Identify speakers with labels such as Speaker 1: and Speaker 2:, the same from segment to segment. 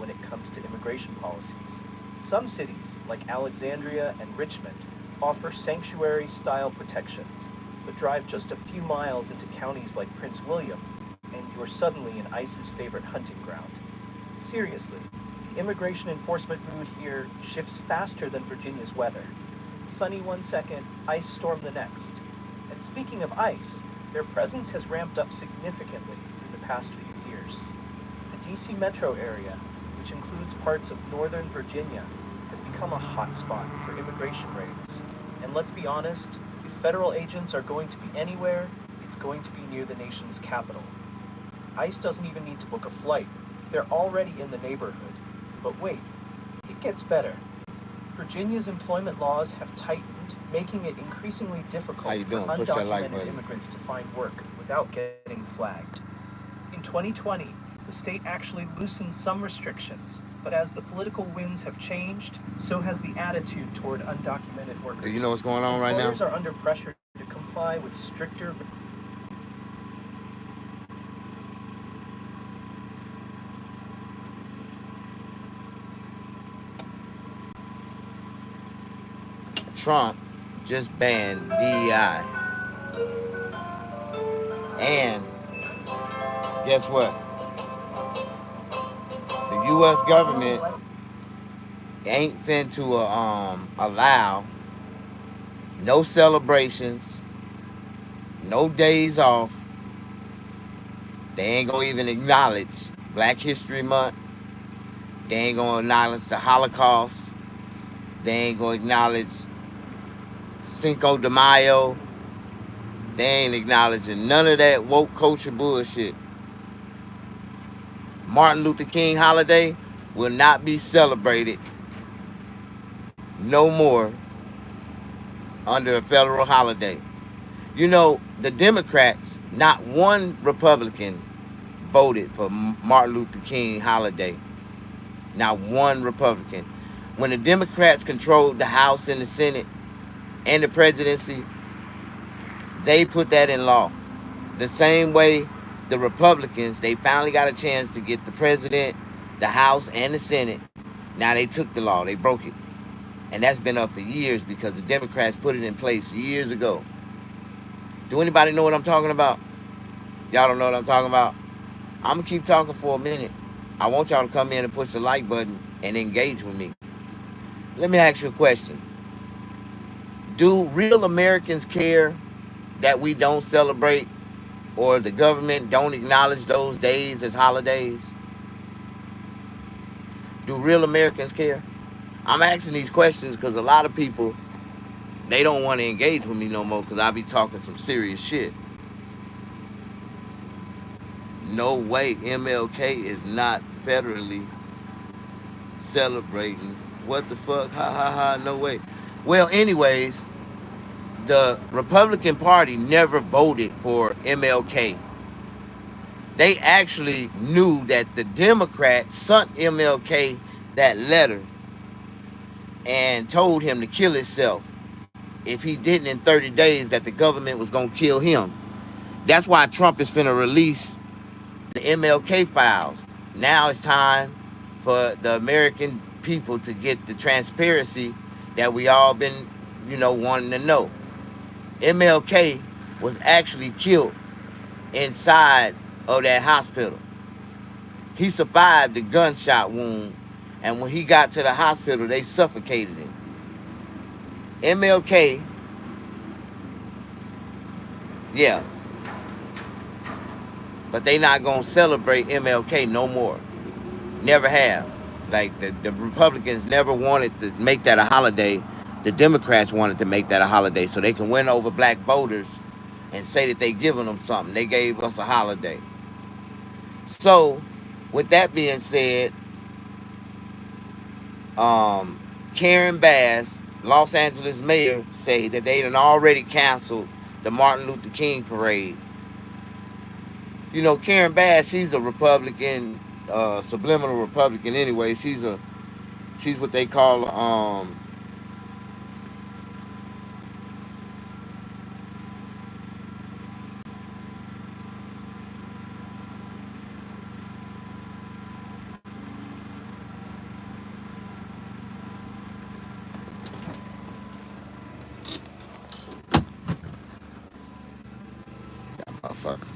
Speaker 1: when it comes to immigration policies. Some cities, like Alexandria and Richmond, offer sanctuary-style protections, but drive just a few miles into counties like Prince William, and you're suddenly in ICE's favorite hunting ground. Seriously, the immigration enforcement mood here shifts faster than Virginia's weather. Sunny one second, ice storm the next. And speaking of ice, their presence has ramped up significantly in the past few years. The DC metro area, which includes parts of northern Virginia, has become a hotspot for immigration raids. And let's be honest, if federal agents are going to be anywhere, it's going to be near the nation's capital. ICE doesn't even need to book a flight. They're already in the neighborhood. But wait, it gets better. Virginia's employment laws have tightened, making it increasingly difficult for undocumented immigrants to find work without getting flagged. In 2020, the state actually loosened some restrictions, but as the political winds have changed, so has the attitude toward undocumented workers.
Speaker 2: You know what's going on right now?
Speaker 1: Employers are under pressure to comply with stricter...
Speaker 2: Trump just banned DEI. And guess what? The U.S. government ain't fin to allow no celebrations, no days off. They ain't gonna even acknowledge Black History Month. They ain't gonna acknowledge the Holocaust. They ain't gonna acknowledge Cinco de Mayo. They ain't acknowledging none of that woke culture bullshit. Martin Luther King holiday will not be celebrated no more under a federal holiday. You know, the Democrats, not one Republican voted for Martin Luther King holiday. Not one Republican. When the Democrats controlled the House and the Senate and the presidency, they put that in law. The same way the Republicans, they finally got a chance to get the president, the House, and the Senate. Now they took the law. They broke it. And that's been up for years because the Democrats put it in place years ago. Do anybody know what I'm talking about? Y'all don't know what I'm talking about? I'm going to keep talking for a minute. I want y'all to come in and push the like button and engage with me. Let me ask you a question. Do real Americans care that we don't celebrate or the government don't acknowledge those days as holidays? Do real Americans care? I'm asking these questions because a lot of people, they don't want to engage with me no more because I be talking some serious shit. No way MLK is not federally celebrating. What the fuck? Ha ha ha, no way. Well, anyways, the Republican Party never voted for MLK. They actually knew that the Democrats sent MLK that letter and told him to kill himself if he didn't in 30 days, that the government was going to kill him. That's why Trump is finna release the MLK files. Now it's time for the American people to get the transparency that we all been, wanting to know. MLK was actually killed inside of that hospital. He survived the gunshot wound, and when he got to the hospital, they suffocated him. MLK, yeah, but they not gonna celebrate MLK no more. Never have. Like the Republicans never wanted to make that a holiday. The Democrats wanted to make that a holiday so they can win over black voters and say that they giving them something. They gave us a holiday. So, with that being said, Karen Bass, Los Angeles mayor, say that they done already canceled the Martin Luther King parade. You know, Karen Bass, she's a Republican, subliminal Republican anyway. She's what they call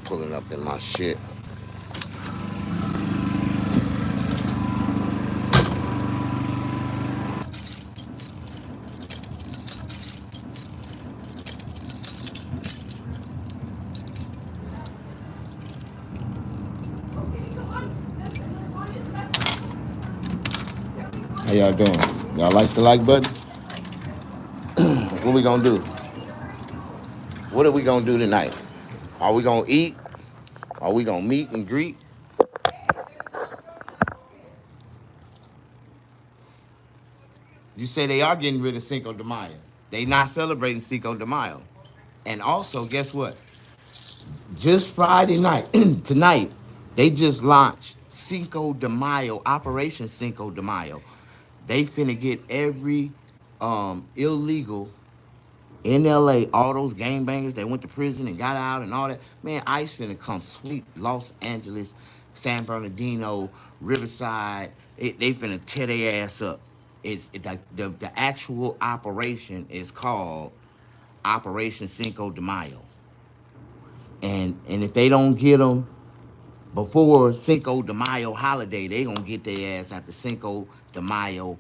Speaker 2: pulling up in my shit. How y'all doing? Y'all like the like button? What we gonna do? What are we gonna do tonight? Are we gonna eat? Are we gonna meet and greet? You say they are getting rid of Cinco de Mayo. They not celebrating Cinco de Mayo. And also, guess what? Just Friday night, tonight, they just launched Cinco de Mayo, Operation Cinco de Mayo. They finna get every illegal in LA, all those gangbangers that went to prison and got out and all that. Man, ICE finna come sweep Los Angeles, San Bernardino, Riverside. They finna tear their ass up. The actual operation is called Operation Cinco de Mayo. And if they don't get them before Cinco de Mayo holiday, they gonna get their ass at the Cinco de Mayo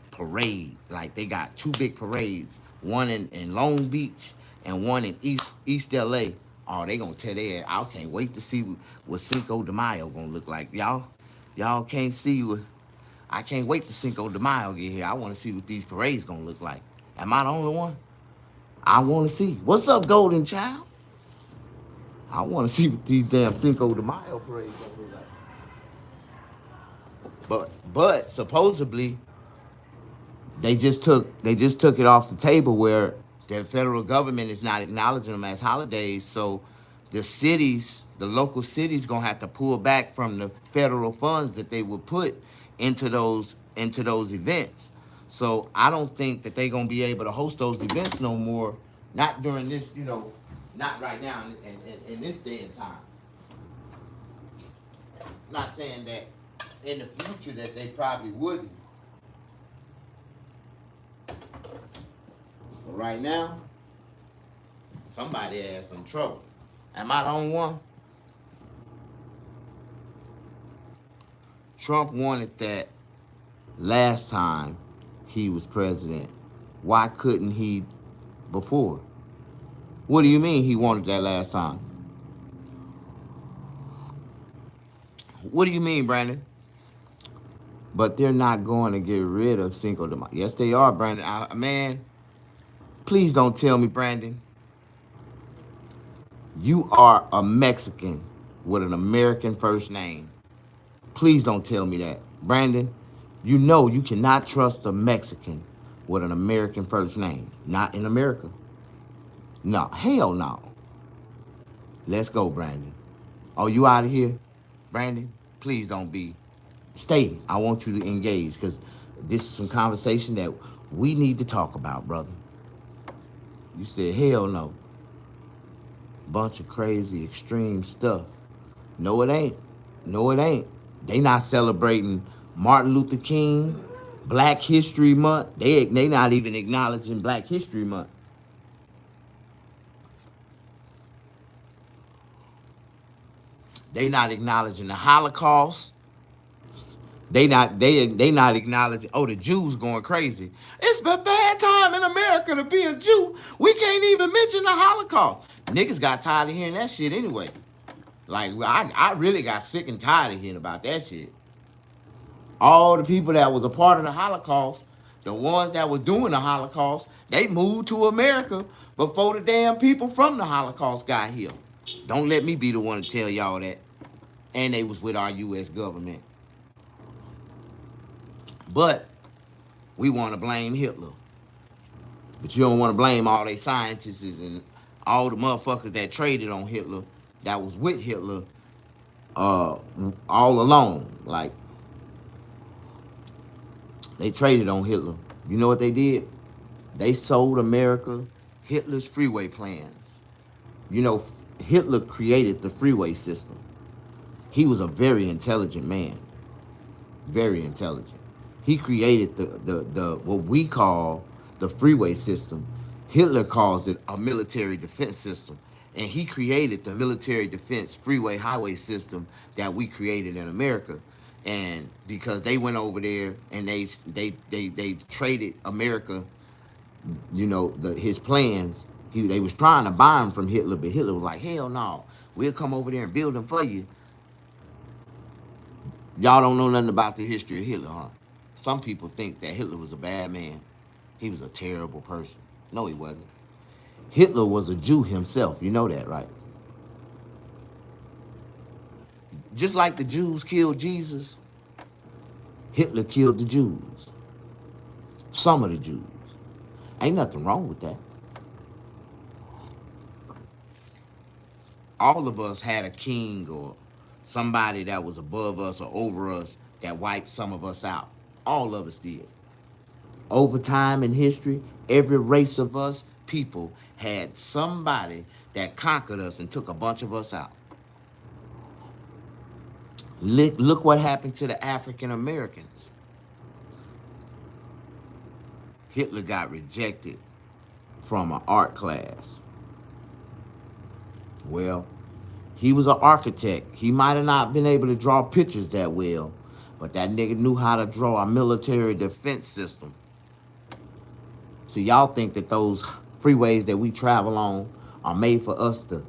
Speaker 2: parade. Like they got two big parades, one in Long Beach and one in East LA. Oh, they gonna tear their ass. I can't wait to see what Cinco de Mayo gonna look like. Y'all can't see what. I can't wait to Cinco de Mayo get here. I want to see what these parades gonna look like. Am I the only one? I want to see. What's up, Golden Child? I want to see what these damn Cinco de Mayo parades gonna look like. But supposedly they just took it off the table where the federal government is not acknowledging them as holidays. So the local cities gonna have to pull back from the federal funds that they would put into those events. So I don't think that they're gonna be able to host those events no more. Not during this, not right now in this day and time. I'm not saying that in the future that they probably wouldn't. But right now, somebody has some trouble. Am I the only one? Trump wanted that last time he was president. Why couldn't he before? What do you mean he wanted that last time? What do you mean, Brandon? But they're not going to get rid of Cinco de Mayo. Yes, they are, Brandon. Man, please don't tell me, Brandon, you are a Mexican with an American first name. Please don't tell me that. Brandon, you know you cannot trust a Mexican with an American first name. Not in America. No, hell no. Let's go, Brandon. Oh, you out of here? Brandon, please don't be. Stay. I want you to engage because this is some conversation that we need to talk about, brother. You said, hell no. Bunch of crazy, extreme stuff. No, it ain't. No, it ain't. They not celebrating Martin Luther King, Black History Month. They not even acknowledging Black History Month. They not acknowledging the Holocaust. They not acknowledging. Oh, the Jews going crazy. It's a bad time in America to be a Jew. We can't even mention the Holocaust. Niggas got tired of hearing that shit anyway. Like I really got sick and tired of hearing about that shit. All the people that was a part of the Holocaust, the ones that was doing the Holocaust, they moved to America before the damn people from the Holocaust got here. Don't let me be the one to tell y'all that. And they was with our U.S. government. But we want to blame Hitler. But you don't want to blame all they scientists and all the motherfuckers that traded on Hitler, that was with Hitler all along. Like, they traded on Hitler. You know what they did? They sold America Hitler's freeway plans. You know, Hitler created the freeway system. He was a very intelligent man. Very intelligent. He created the what we call the freeway system. Hitler calls it a military defense system. And he created the military defense freeway highway system that we created in America. And because they went over there and they traded America, his plans. They was trying to buy him from Hitler, but Hitler was like, hell no, we'll come over there and build them for you. Y'all don't know nothing about the history of Hitler, huh? Some people think that Hitler was a bad man. He was a terrible person. No, he wasn't. Hitler was a Jew himself. You know that, right? Just like the Jews killed Jesus, Hitler killed the Jews. Some of the Jews. Ain't nothing wrong with that. All of us had a king or somebody that was above us or over us that wiped some of us out. All of us did. Over time in history, every race of us people had somebody that conquered us and took a bunch of us out. Look what happened to the African Americans. Hitler got rejected from an art class. Well, he was an architect. He might have not been able to draw pictures that well, but that nigga knew how to draw a military defense system. So y'all think that those freeways that we travel on are made for us to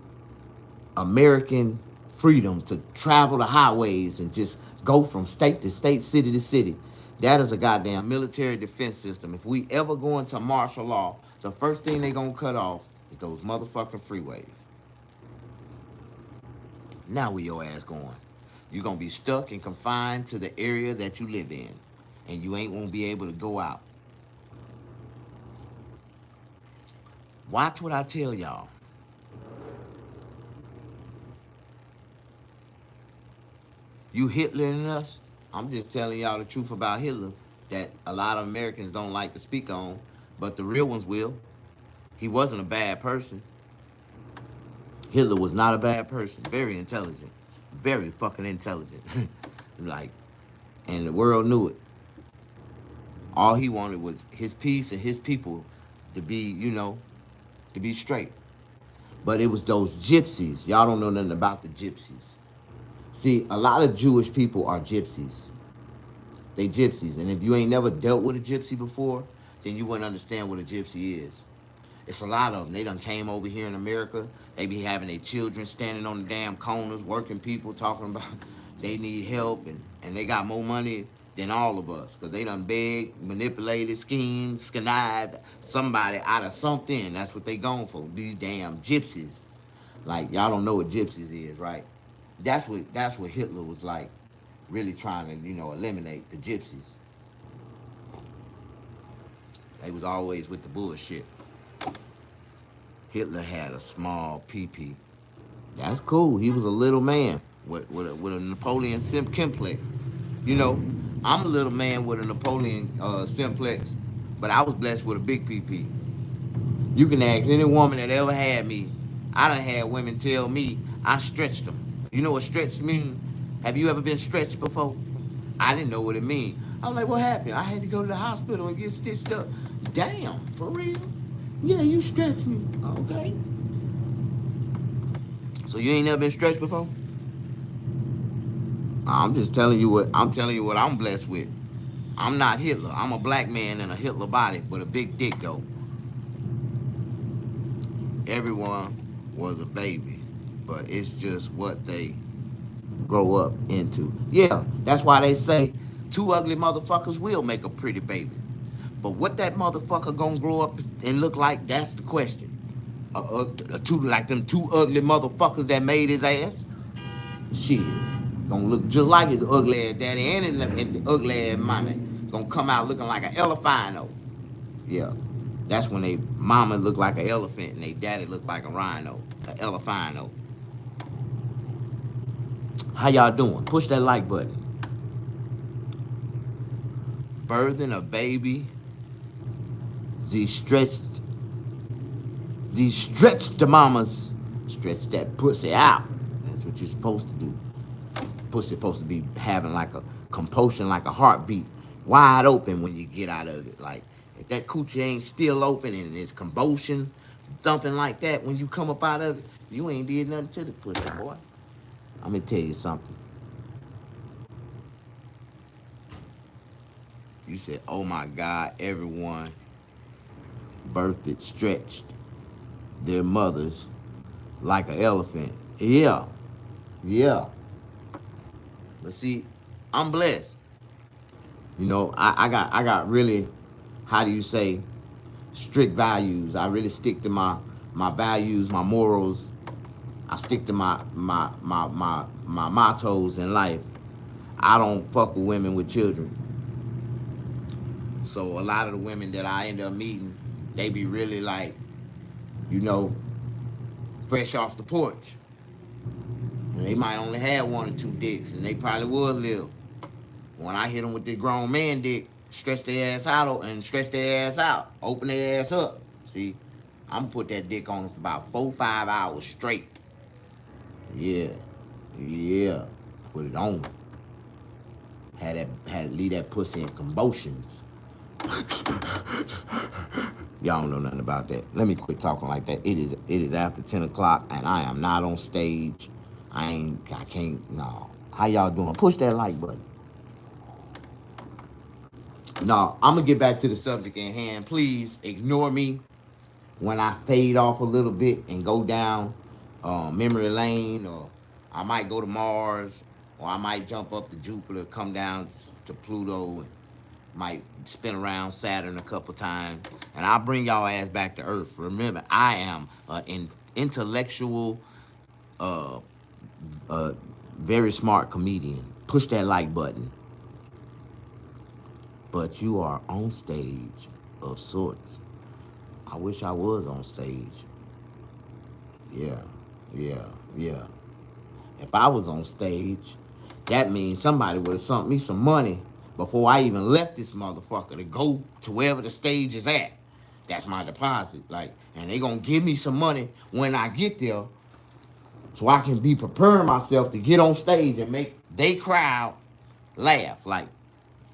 Speaker 2: American freedom to travel the highways and just go from state to state, city to city. That is a goddamn military defense system. If we ever go into martial law, the first thing they gonna cut off is those motherfucking freeways. Now where your ass going? You're gonna be stuck and confined to the area that you live in, and you ain't gonna be able to go out. Watch what I tell y'all. You Hitlering us? I'm just telling y'all the truth about Hitler that a lot of Americans don't like to speak on, but the real ones will. He wasn't a bad person. Hitler was not a bad person. Very intelligent. Very fucking intelligent. And the world knew it. All he wanted was his peace and his people to be, to be straight. But it was those gypsies. Y'all don't know nothing about the gypsies. See, a lot of Jewish people are gypsies. They gypsies. And if you ain't never dealt with a gypsy before, then you wouldn't understand what a gypsy is. It's a lot of them. They done came over here in America. They be having their children standing on the damn corners, working people, talking about they need help, and they got more money than all of us. Because they done begged, manipulated, schemed, connived somebody out of something. That's what they gone for. These damn gypsies. Like, y'all don't know what gypsies is, right? That's what Hitler was like, really trying to, eliminate the gypsies. They was always with the bullshit. Hitler had a small pee-pee. That's cool. He was a little man with a Napoleon complex. I'm a little man with a Napoleon simplex, but I was blessed with a big pee-pee. You can ask any woman that ever had me. I done had women tell me I stretched them. You know what stretched mean? Have you ever been stretched before? I didn't know what it mean. I was like, what happened? I had to go to the hospital and get stitched up. Damn, for real? Yeah, you stretched me. Okay. So you ain't never been stretched before? I'm just telling you what I'm blessed with. I'm not Hitler. I'm a black man in a Hitler body with a big dick though. Everyone was a baby, but it's just what they grow up into. Yeah, that's why they say two ugly motherfuckers will make a pretty baby. But what that motherfucker gonna grow up and look like, that's the question. Like them two ugly motherfuckers that made his ass? Shit, gonna look just like his ugly ass daddy and his ugly ass mommy. Gonna come out looking like an elephino. Yeah, that's when they mama look like an elephant and they daddy look like a rhino, an elephino. How y'all doing? Push that like button. Birthing a baby, ze stretched the mamas, stretch that pussy out. That's what you're supposed to do. Pussy supposed to be having like a compulsion, like a heartbeat, wide open when you get out of it. Like if that coochie ain't still open and it's convulsion, thumping like that when you come up out of it, you ain't did nothing to the pussy, boy. I'm gonna tell you something. You said, oh my God, everyone birthed stretched their mothers like an elephant. Yeah, yeah. But see, I'm blessed. You know, I got really, how do you say, strict values. I really stick to my values, my morals. I stick to my mottos in life. I don't fuck with women with children. So a lot of the women that I end up meeting, they be really like, you know, fresh off the porch. And they might only have one or two dicks, and they probably would live. When I hit them with the grown man dick, stretch their ass out and stretch their ass out, open their ass up. See, I'm gonna put that dick on them for about 4-5 hours straight. Yeah, yeah, put it on. Had to leave that pussy in convulsions. Y'all don't know nothing about that. Let me quit talking like that. It is after 10 o'clock and I am not on stage. I can't, no. How y'all doing? Push that like button. No, I'm gonna get back to the subject at hand. Please ignore me when I fade off a little bit and go down memory lane, or I might go to Mars, or I might jump up to Jupiter, come down to Pluto, and might spin around Saturn a couple times, and I'll bring y'all ass back to Earth. Remember, I am an intellectual, uh, very smart comedian. Push that like button. But you are on stage of sorts. I wish I was on stage. Yeah, yeah, yeah. If I was on stage, that means somebody would have sent me some money before I even left this motherfucker to go to wherever the stage is at. That's my deposit. Like, and they gonna give me some money when I get there so I can be preparing myself to get on stage and make they crowd laugh. Like,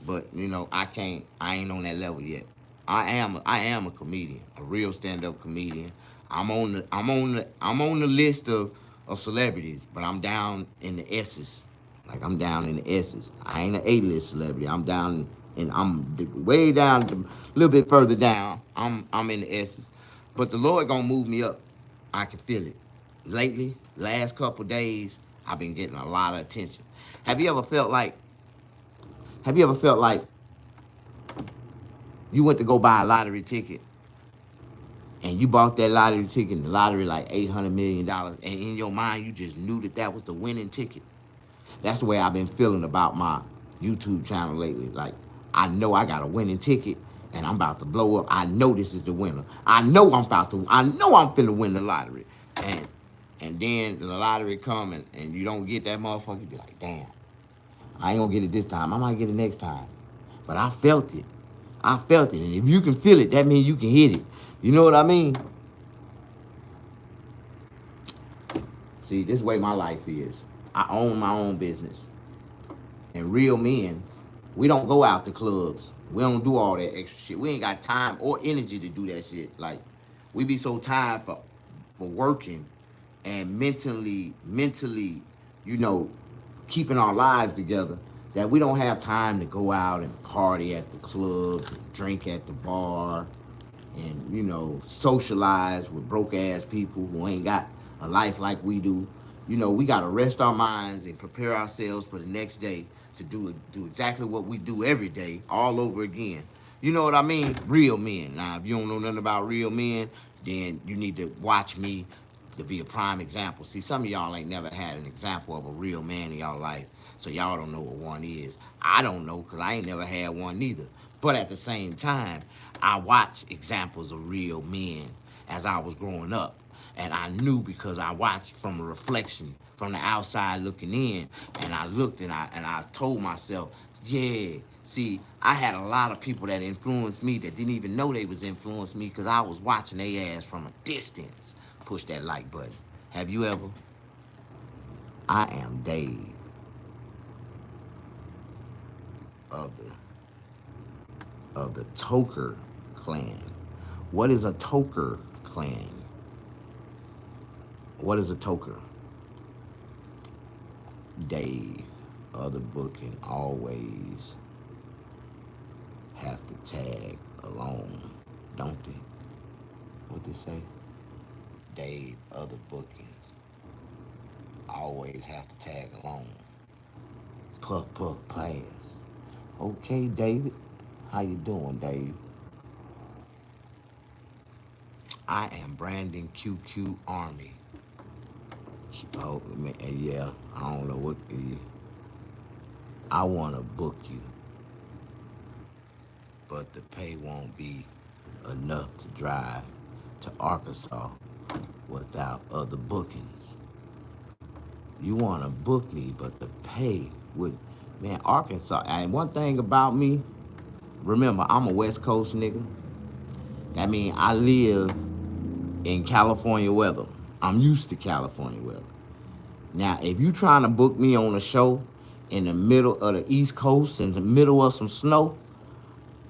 Speaker 2: but you know, I ain't on that level yet. I am a comedian, a real stand-up comedian. I'm on the list of celebrities, but I'm down in the S's. Like, I'm down in the S's. I ain't an A-list celebrity. I'm down and I'm way down, a little bit further down. I'm in the S's. But the Lord gonna move me up. I can feel it. Lately, last couple days, I've been getting a lot of attention. Have you ever felt like you went to go buy a lottery ticket and you bought that lottery ticket and the lottery like $800 million, and in your mind you just knew that was the winning ticket? That's the way I've been feeling about my YouTube channel lately. Like, I know I got a winning ticket and I'm about to blow up. I know this is the winner. I know I'm finna win the lottery. And then the lottery come and you don't get that motherfucker, you be like, damn, I ain't gonna get it this time. I might get it next time. But I felt it. And if you can feel it, that means you can hit it. You know what I mean? See, this is the way my life is. I own my own business. And real men, we don't go out to clubs. We don't do all that extra shit. We ain't got time or energy to do that shit. Like, we be so tired for working and mentally, you know, keeping our lives together, that we don't have time to go out and party at the clubs, and drink at the bar, and, you know, socialize with broke ass people who ain't got a life like we do. You know, we gotta rest our minds and prepare ourselves for the next day to do exactly what we do every day, all over again. You know what I mean? Real men. Now, if you don't know nothing about real men, then you need to watch me to be a prime example. See, some of y'all ain't never had an example of a real man in y'all life, so y'all don't know what one is. I don't know, because I ain't never had one neither. But at the same time, I watched examples of real men as I was growing up. And I knew, because I watched from a reflection from the outside looking in, and I looked and I told myself, yeah, see, I had a lot of people that influenced me that didn't even know they was influencing me, because I was watching their ass from a distance. Push that like button. Have you ever? I am Dave of the Toker clan. What is a Toker clan? What is a toker? Dave, other booking always have to tag along, don't they? What they say? Dave, other booking always have to tag along. Puff, puff, pass. Okay, David. How you doing, Dave? I am Brandon QQ Army. Oh, man, yeah. I don't know what. I want to book you, but the pay won't be enough to drive to Arkansas without other bookings. You want to book me, but the pay wouldn't. Man, Arkansas. And one thing about me, remember, I'm a West Coast nigga. That means I live in California weather. I'm used to California weather. Now, if you trying to book me on a show in the middle of the East Coast, in the middle of some snow,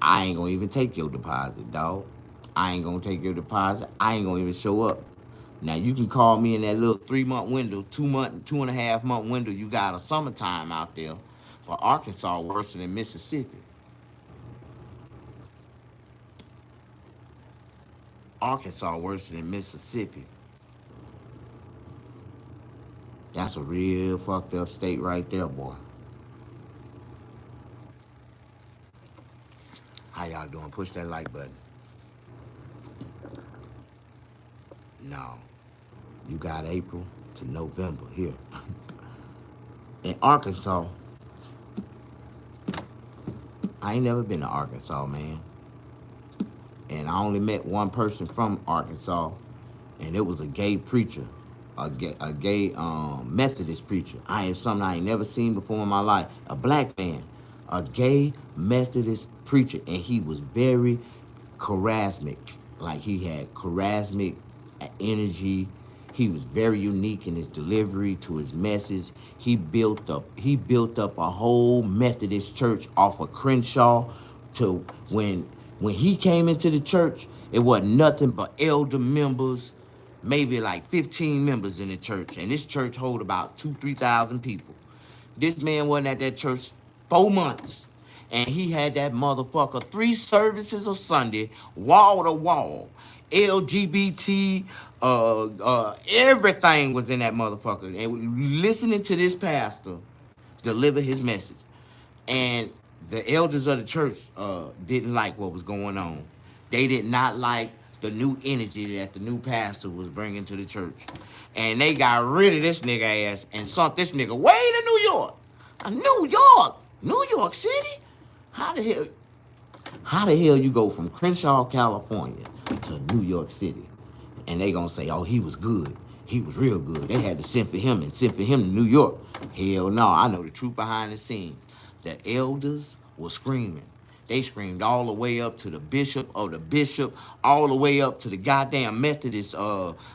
Speaker 2: I ain't gonna even take your deposit, dog. I ain't gonna take your deposit. I ain't gonna even show up. Now, you can call me in that little 3-month window, 2.5-month window you got a summertime out there. But Arkansas worse than Mississippi. Arkansas worse than Mississippi. That's a real fucked up state right there, boy. How y'all doing? Push that like button. No. You got April to November here. In Arkansas, I ain't never been to Arkansas, man. And I only met one person from Arkansas, and it was a gay preacher, a gay Methodist preacher. Something I ain't never seen before in my life. A black man, a gay Methodist preacher, and he was very charismatic. Like, he had charismatic energy. He was very unique in his delivery to his message. He built up a whole Methodist church off of Crenshaw. To when he came into the church, it wasn't nothing but elder members, maybe like 15 members in the church. And this church hold about 3,000 people. This man wasn't at that church 4 months. And he had that motherfucker 3 services a Sunday, wall to wall. LGBT, everything was in that motherfucker. And listening to this pastor deliver his message. And the elders of the church didn't like what was going on. They did not like the new energy that the new pastor was bringing to the church. And they got rid of this nigga ass and sent this nigga way to New York. New York City? How the hell you go from Crenshaw, California to New York City? And they gonna say, oh, he was good. He was real good. They had to send for him to New York. Hell no, I know the truth behind the scenes. The elders were screaming. They screamed all the way up to the bishop, all the way up to the goddamn Methodist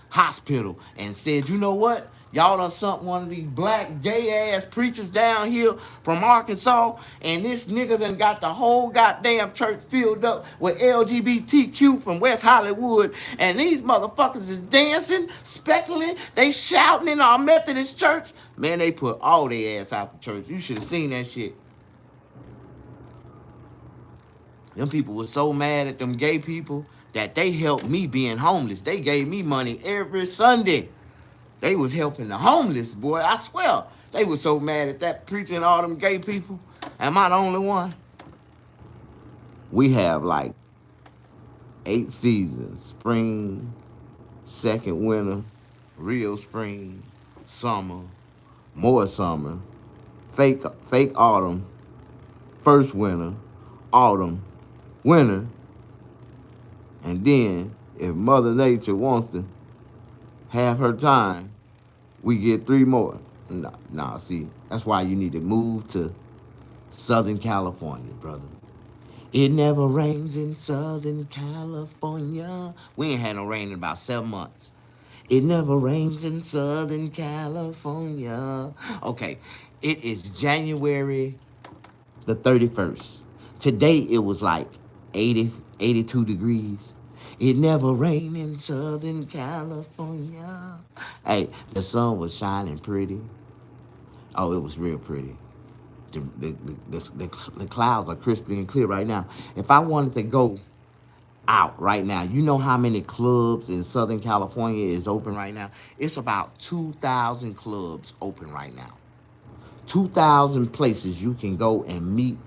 Speaker 2: hospital, and said, you know what? Y'all done sent one of these black gay-ass preachers down here from Arkansas, and this nigga done got the whole goddamn church filled up with LGBTQ from West Hollywood, and these motherfuckers is dancing, speckling, they shouting in our Methodist church. Man, they put all their ass out the church. You should have seen that shit. Them people were so mad at them gay people that they helped me being homeless. They gave me money every Sunday. They was helping the homeless, boy. I swear. They was so mad at that preaching all them gay people. Am I the only one? We have like 8 seasons. Spring, second winter, real spring, summer, more summer, fake autumn, first winter, autumn, winter, and then if Mother Nature wants to have her time, we get 3 more. Nah, see, that's why you need to move to Southern California, brother. It never rains in Southern California. We ain't had no rain in about 7 months. It never rains in Southern California. Okay, it is January the 31st. Today it was like 82 degrees. It never rained in Southern California. Hey, the sun was shining pretty. Oh, it was real pretty. The clouds are crispy and clear right now. If I wanted to go out right now, you know how many clubs in Southern California is open right now? It's about 2,000 clubs open right now. 2,000 places you can go and meet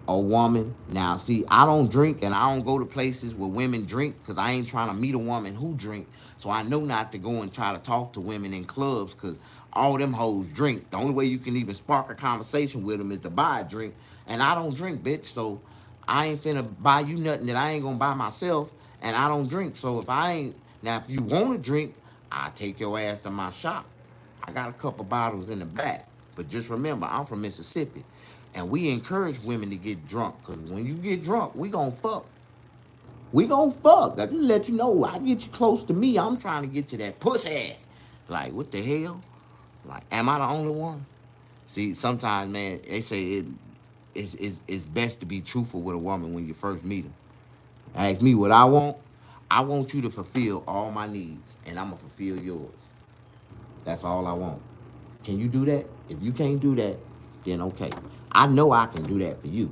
Speaker 2: a woman. Now, see, I don't drink and I don't go to places where women drink because I ain't trying to meet a woman who drink. So I know not to go and try to talk to women in clubs because all them hoes drink. The only way you can even spark a conversation with them is to buy a drink. And I don't drink, bitch. So I ain't finna buy you nothing that I ain't gonna buy myself. And I don't drink. So if I ain't, now if you wanna drink, I take your ass to my shop. I got a couple bottles in the back. But just remember, I'm from Mississippi. And we encourage women to get drunk. Because when you get drunk, we gonna fuck. We gonna fuck. I just let you know, I get you close to me, I'm trying to get to that pussy. Like, what the hell? Like, am I the only one? See, sometimes, man, they say it's best to be truthful with a woman when you first meet her. Ask me what I want. I want you to fulfill all my needs, and I'm gonna fulfill yours. That's all I want. Can you do that? If you can't do that, then okay. I know I can do that for you.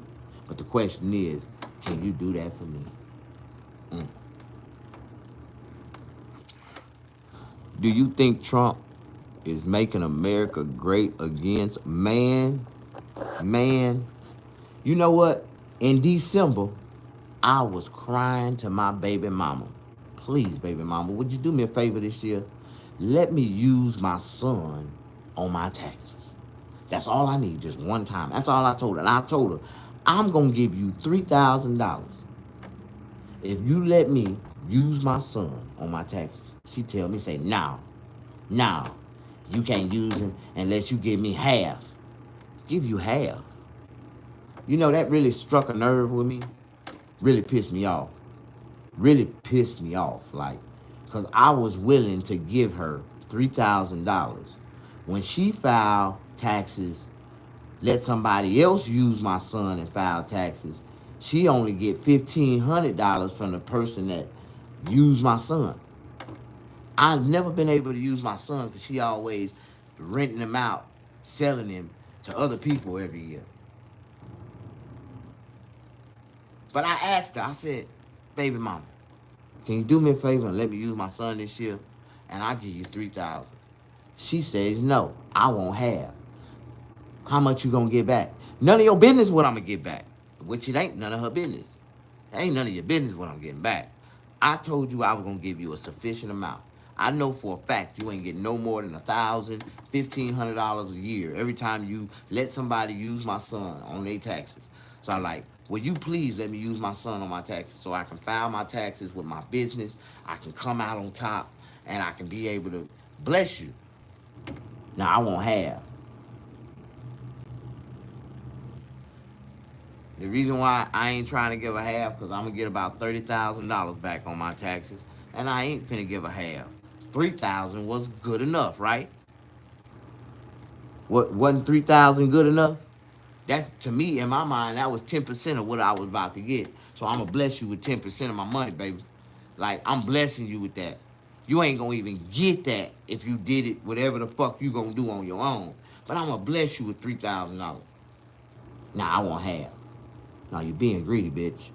Speaker 2: But the question is, can you do that for me? Mm. Do you think Trump is making America great against man? Man, you know what? In December, I was crying to my baby mama. Please, baby mama, would you do me a favor this year? Let me use my son on my taxes. That's all I need, just one time. That's all I told her. And I told her, I'm going to give you $3,000 if you let me use my son on my taxes. She tell me, say, no, you can't use him unless you give me half. Give you half. You know, that really struck a nerve with me. Really pissed me off. Really pissed me off. Like, because I was willing to give her $3,000 when she filed taxes, let somebody else use my son and file taxes. She only get $1,500 from the person that used my son. I've never been able to use my son because she always renting him out, selling him to other people every year. But I asked her, I said, baby mama, can you do me a favor and let me use my son this year? And I'll give you $3,000. She says, no, I won't have. How much you gonna get back? None of your business what I'm gonna get back. Which it ain't none of her business. It ain't none of your business what I'm getting back. I told you I was gonna give you a sufficient amount. I know for a fact you ain't getting no more than $1,000, $1,500 a year every time you let somebody use my son on their taxes. So I'm like, will you please let me use my son on my taxes so I can file my taxes with my business, I can come out on top, and I can be able to bless you. Now I won't have. The reason why I ain't trying to give a half, because I'm going to get about $30,000 back on my taxes, and I ain't finna give a half. 3,000 was good enough, right? Wasn't 3,000 good enough? That's, to me, in my mind, that was 10% of what I was about to get. So I'm going to bless you with 10% of my money, baby. Like, I'm blessing you with that. You ain't going to even get that if you did it, whatever the fuck you going to do on your own. But I'm going to bless you with $3,000. Now, I won't have. Now, you're being greedy, bitch.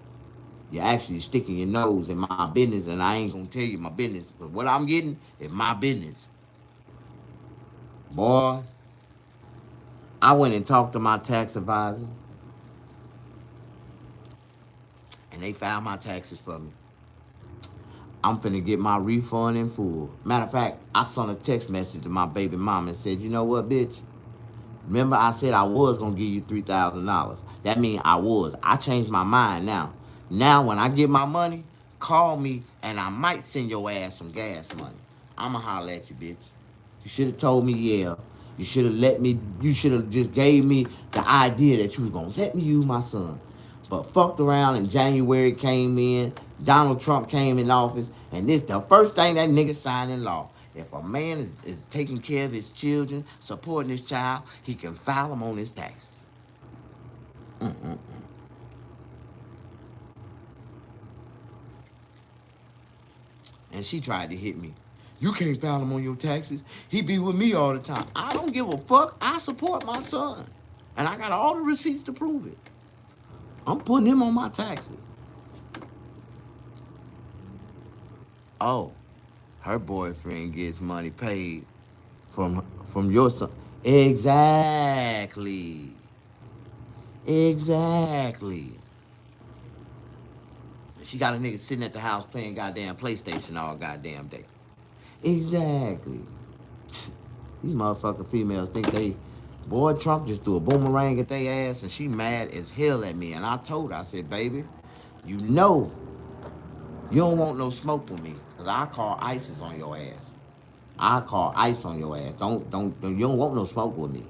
Speaker 2: You're actually sticking your nose in my business, and I ain't gonna tell you my business. But what I'm getting is my business. Boy, I went and talked to my tax advisor, and they filed my taxes for me. I'm finna get my refund in full. Matter of fact, I sent a text message to my baby mama and said, you know what, bitch? Remember I said I was going to give you $3,000. That means I was. I changed my mind now. Now when I get my money, call me and I might send your ass some gas money. I'ma holler at you, bitch. You should have told me, yeah. You should have let me, you should have just gave me the idea that you was going to let me use my son. But fucked around in January came in, Donald Trump came in office, and this the first thing that nigga signed in law. If a man is taking care of his children, supporting his child, he can file them on his taxes. Mm-mm-mm. And she tried to hit me. You can't file him on your taxes. He be with me all the time. I don't give a fuck. I support my son. And I got all the receipts to prove it. I'm putting him on my taxes. Oh, her boyfriend gets money paid from your son. Exactly. Exactly. She got a nigga sitting at the house playing goddamn PlayStation all goddamn day. Exactly. These motherfucking females think they, boy, Trump just threw a boomerang at their ass and she mad as hell at me. And I told her, I said, baby, you know you don't want no smoke with me. Cause I call ISIS on your ass. I call ice on your ass. You don't want no smoke with me.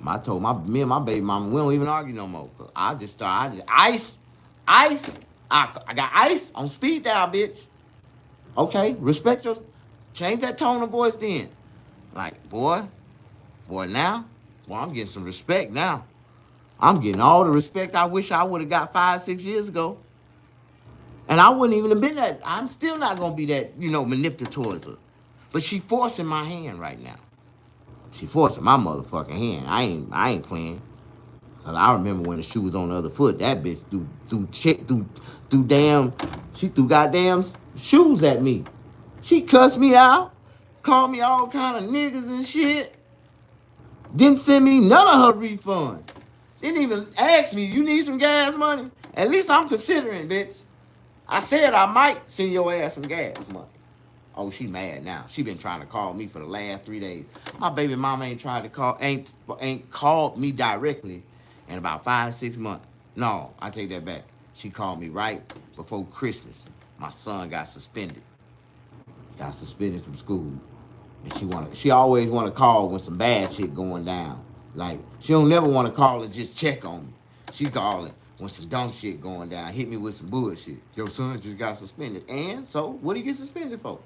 Speaker 2: I told me and my baby mama, we don't even argue no more. Cause I just ice. I got ice on speed dial, bitch. Okay, respect your, change that tone of voice then. Like, boy, now, boy, I'm getting some respect now. I'm getting all the respect I wish I would have got 5-6 years ago. And I wouldn't even have been that. I'm still not gonna be that, manipulative towards her. But she forcing my hand right now. She forcing my motherfucking hand. I ain't playing. Cause I remember when the shoe was on the other foot, that bitch she threw goddamn shoes at me. She cussed me out, called me all kind of niggas and shit. Didn't send me none of her refund. Didn't even ask me, you need some gas money? At least I'm considering, bitch. I said I might send your ass some gas money. Oh, she mad now. She been trying to call me for the last 3 days. My baby mama ain't called me directly in about 5-6 months. No, I take that back. She called me right before Christmas. My son got suspended. Got suspended from school. And she always wanna call when some bad shit going down. Like, she don't never wanna call and just check on me. She calling when some dumb shit going down. Hit me with some bullshit. Your son just got suspended. And so, what he get suspended for?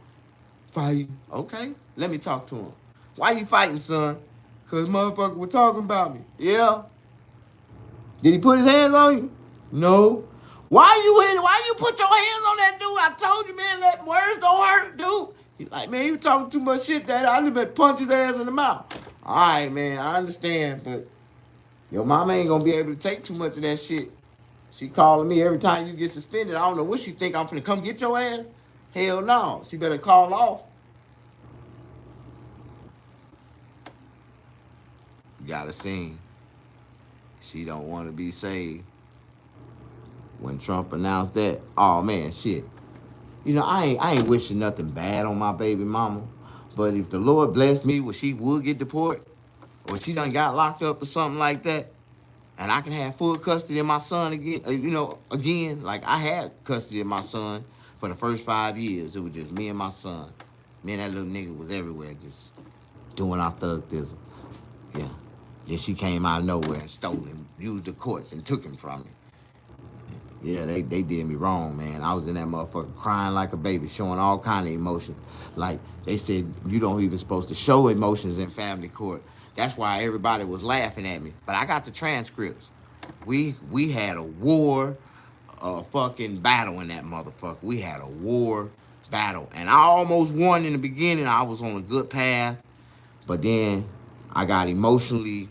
Speaker 2: Fighting. Okay, let me talk to him. Why you fighting, son? Cause motherfucker was talking about me. Yeah. Did he put his hands on you? No. Why you put your hands on that dude? I told you, man, that words don't hurt, dude. He's like, man, you talking too much shit, Daddy. I better punch his ass in the mouth. All right, man, I understand, but your mama ain't gonna be able to take too much of that shit. She calling me every time you get suspended. I don't know what she think I'm finna come get your ass. Hell no. She better call off. You gotta sing. She don't want to be saved. When Trump announced that, oh man, shit. I ain't wishing nothing bad on my baby mama. But if the Lord blessed me where she would get deported, or she done got locked up or something like that, and I can have full custody of my son again, like I had custody of my son for the first 5 years. It was just me and my son. Me and that little nigga was everywhere, just doing our thugdism. Yeah. Then she came out of nowhere and stole him, used the courts and took him from me. Yeah, they did me wrong, man. I was in that motherfucker crying like a baby, showing all kind of emotion. Like, they said, you don't even supposed to show emotions in family court. That's why everybody was laughing at me. But I got the transcripts. We had a war, fucking battle in that motherfucker. We had a war battle. And I almost won in the beginning. I was on a good path. But then I got emotionally,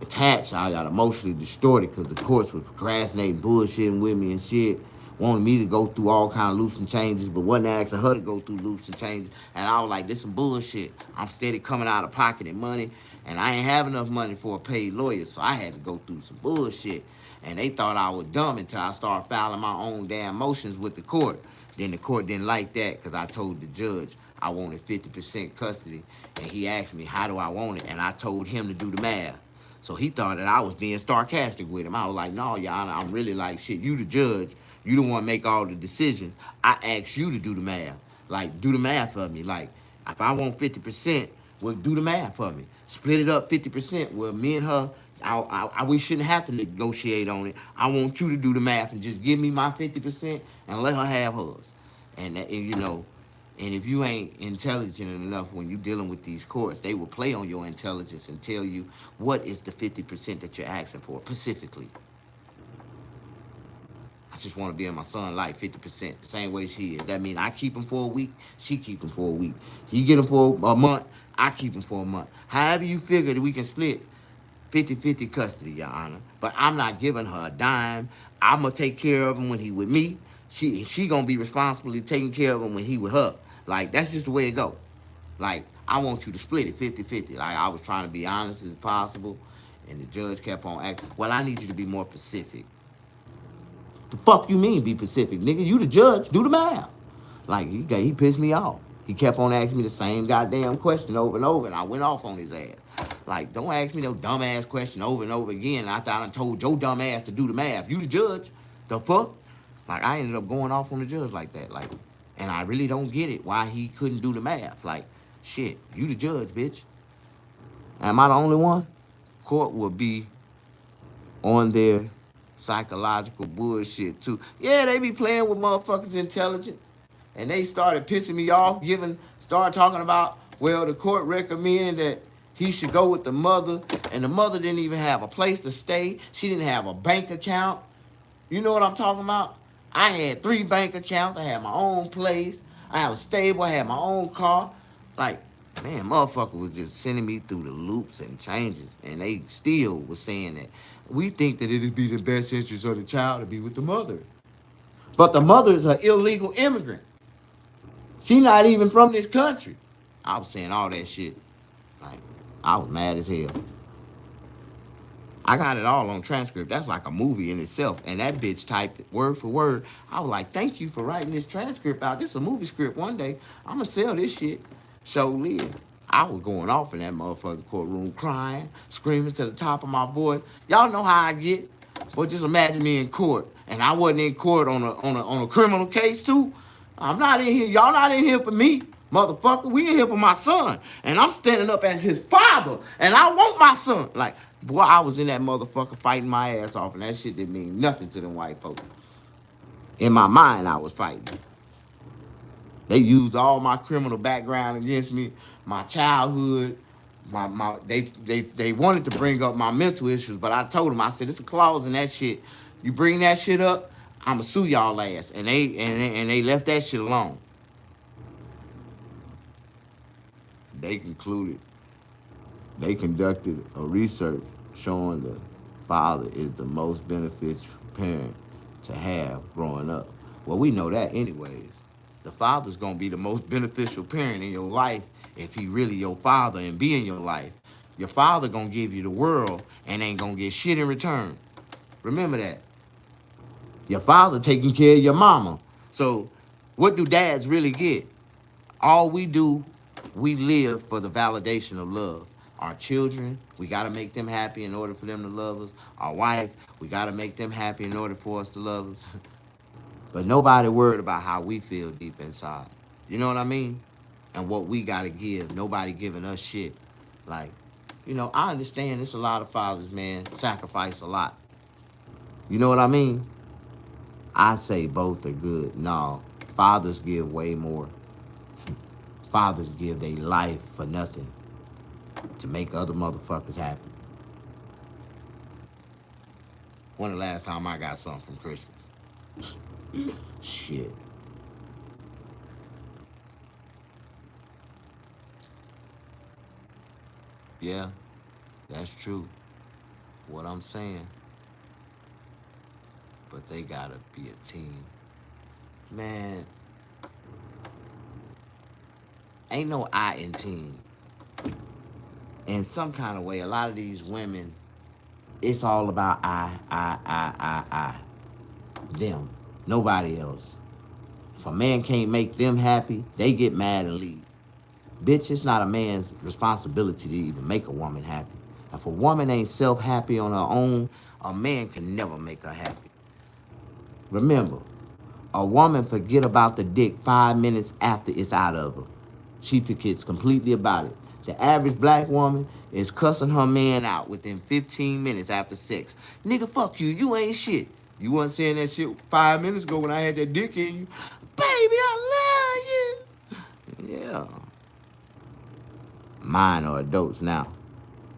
Speaker 2: attached. I got emotionally distorted because the courts was procrastinating, bullshitting with me and shit. Wanted me to go through all kind of loops and changes, but wasn't asking her to go through loops and changes. And I was like, this some bullshit. I'm steady coming out of pocket and money, and I ain't have enough money for a paid lawyer, so I had to go through some bullshit. And they thought I was dumb until I started filing my own damn motions with the court. Then the court didn't like that because I told the judge I wanted 50% custody. And he asked me, how do I want it? And I told him to do the math. So he thought that I was being sarcastic with him. I was like, no, y'all, I'm really like, shit, you the judge. You the one make all the decisions. I asked you to do the math. Like, do the math for me. Like, if I want 50%, well, do the math for me. Split it up 50%. Well, me and her, we shouldn't have to negotiate on it. I want you to do the math and just give me my 50% and let her have hers. And and if you ain't intelligent enough when you're dealing with these courts, they will play on your intelligence and tell you what is the 50% that you're asking for, specifically. I just want to be in my son's life 50%, the same way she is. That means I keep him for a week, she keep him for a week. He get him for a month, I keep him for a month. However you figure that we can split 50-50 custody, Your Honor. But I'm not giving her a dime. I'm going to take care of him when he with me. She going to be responsibly taking care of him when he with her. Like, that's just the way it go. Like, I want you to split it 50-50. Like, I was trying to be honest as possible, and the judge kept on acting. Well, I need you to be more specific. The fuck you mean be specific, nigga? You the judge. Do the math. Like, he pissed me off. He kept on asking me the same goddamn question over and over, and I went off on his ass. Like, don't ask me no dumbass question over and over again. I thought I told your dumb ass to do the math. You the judge. The fuck? Like, I ended up going off on the judge like that. Like, and I really don't get it why he couldn't do the math. Like, shit, you the judge, bitch. Am I the only one? Court will be on their psychological bullshit too. Yeah, they be playing with motherfuckers' intelligence. And they started pissing me off, started talking about, well, the court recommended that he should go with the mother, and the mother didn't even have a place to stay. She didn't have a bank account. You know what I'm talking about? I had 3 bank accounts. I had my own place. I had a stable. I had my own car. Like, man, motherfucker was just sending me through the loops and changes, and they still was saying that we think that it'd be the best interest of the child to be with the mother. But the mother is an illegal immigrant. She not even from this country. I was saying all that shit. Like, I was mad as hell. I got it all on transcript. That's like a movie in itself. And that bitch typed it word for word. I was like, thank you for writing this transcript out. This is a movie script one day. I'm going to sell this shit. So live. I was going off in that motherfucking courtroom, crying, screaming to the top of my voice. Y'all know how I get. But just imagine me in court. And I wasn't in court on a criminal case too. I'm not in here. Y'all not in here for me, motherfucker. We in here for my son. And I'm standing up as his father. And I want my son. Like, boy, I was in that motherfucker fighting my ass off. And that shit didn't mean nothing to them white folks. In my mind, I was fighting. They used all my criminal background against me, my childhood. They wanted to bring up my mental issues, but I told them, I said, it's a clause in that shit. You bring that shit up, I'ma sue y'all ass. And they left that shit alone. They conducted a research showing the father is the most beneficial parent to have growing up. Well, we know that anyways. The father's gonna be the most beneficial parent in your life if he really your father and be in your life. Your father gonna give you the world and ain't gonna get shit in return. Remember that. Your father taking care of your mama. So what do dads really get? All we do, we live for the validation of love. Our children, we gotta make them happy in order for them to love us. Our wife, we gotta make them happy in order for us to love us. But nobody worried about how we feel deep inside. You know what I mean? And what we gotta give. Nobody giving us shit. Like, you know, I understand there's a lot of fathers, man, sacrifice a lot. You know what I mean? I say both are good. No, fathers give way more. Fathers give their life for nothing to make other motherfuckers happy. When the last time I got something from Christmas? Shit. Yeah, that's true. What I'm saying. But they gotta be a team. Man, ain't no I in team. In some kind of way, a lot of these women, it's all about I. Them. Nobody else. If a man can't make them happy, they get mad and leave. Bitch, it's not a man's responsibility to even make a woman happy. If a woman ain't self-happy on her own, a man can never make her happy. Remember, a woman forget about the dick 5 minutes after it's out of her. She forgets completely about it. The average black woman is cussing her man out within 15 minutes after sex. Nigga, fuck you. You ain't shit. You wasn't saying that shit 5 minutes ago when I had that dick in you. Baby, I love you. Yeah. Mine are adults now.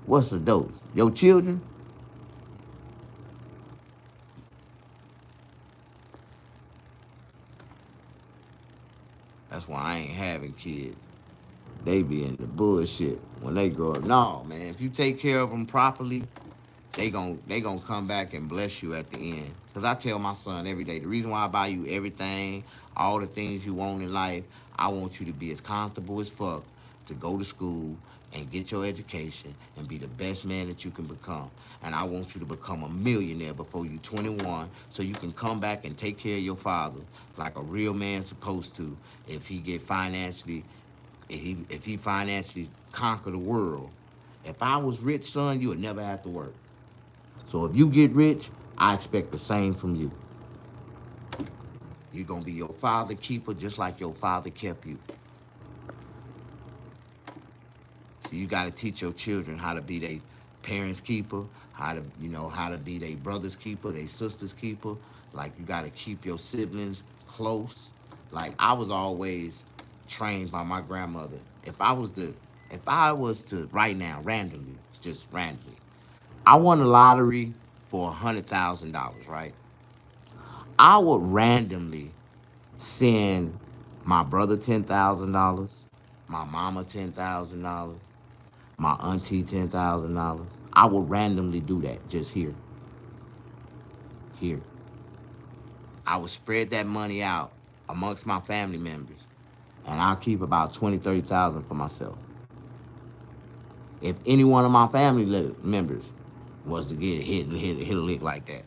Speaker 2: What's adults? Your children? That's why I ain't having kids. They be in the bullshit when they grow up. No, man, if you take care of them properly, they gon' come back and bless you at the end. Cause I tell my son every day, the reason why I buy you everything, all the things you want in life, I want you to be as comfortable as fuck to go to school and get your education and be the best man that you can become. And I want you to become a millionaire before you 21 so you can come back and take care of your father like a real man's supposed to if he get financially, if he financially conquer the world. If I was rich, son, you would never have to work. So if you get rich, I expect the same from you. You're going to be your father keeper just like your father kept you. So you got to teach your children how to be their parents' keeper, how to be their brother's keeper, their sister's keeper. Like, you got to keep your siblings close. Like, I was always trained by my grandmother. If I was to right now, randomly, just randomly, I won the lottery for $100,000, right? I would randomly send my brother $10,000, my mama $10,000, my auntie $10,000. I would randomly do that just here. Here. I would spread that money out amongst my family members, and I'll keep about 20, 30,000 for myself. If any one of my family members was to get hit a lick like that,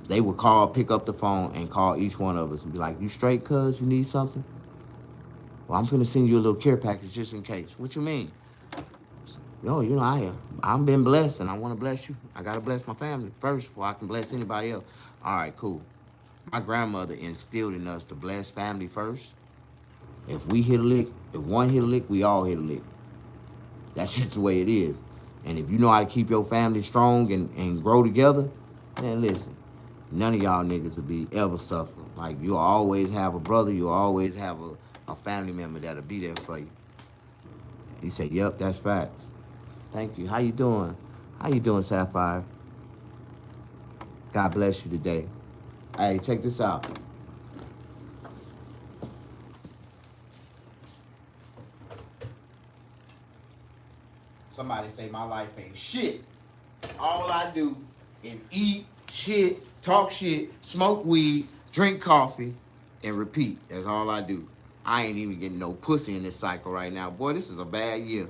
Speaker 2: they would pick up the phone and call each one of us and be like, "You straight, cuz? You need something? Well, I'm finna send you a little care package just in case." "What you mean?" "No, I'm been blessed and I want to bless you. I gotta bless my family first before I can bless anybody else." "All right, cool." My grandmother instilled in us to bless family first. If we hit a lick, if one hit a lick, we all hit a lick. That's just the way it is. And if you know how to keep your family strong and grow together, man, listen, none of y'all niggas will be ever suffering. Like, you'll always have a brother, you'll always have a family member that'll be there for you. He said, "Yep, that's facts." "Thank you. How you doing?" "How you doing, Sapphire?" "God bless you today." Hey, check this out. Somebody say my life ain't shit. All I do is eat shit, talk shit, smoke weed, drink coffee, and repeat. That's all I do. I ain't even getting no pussy in this cycle right now. Boy, this is a bad year.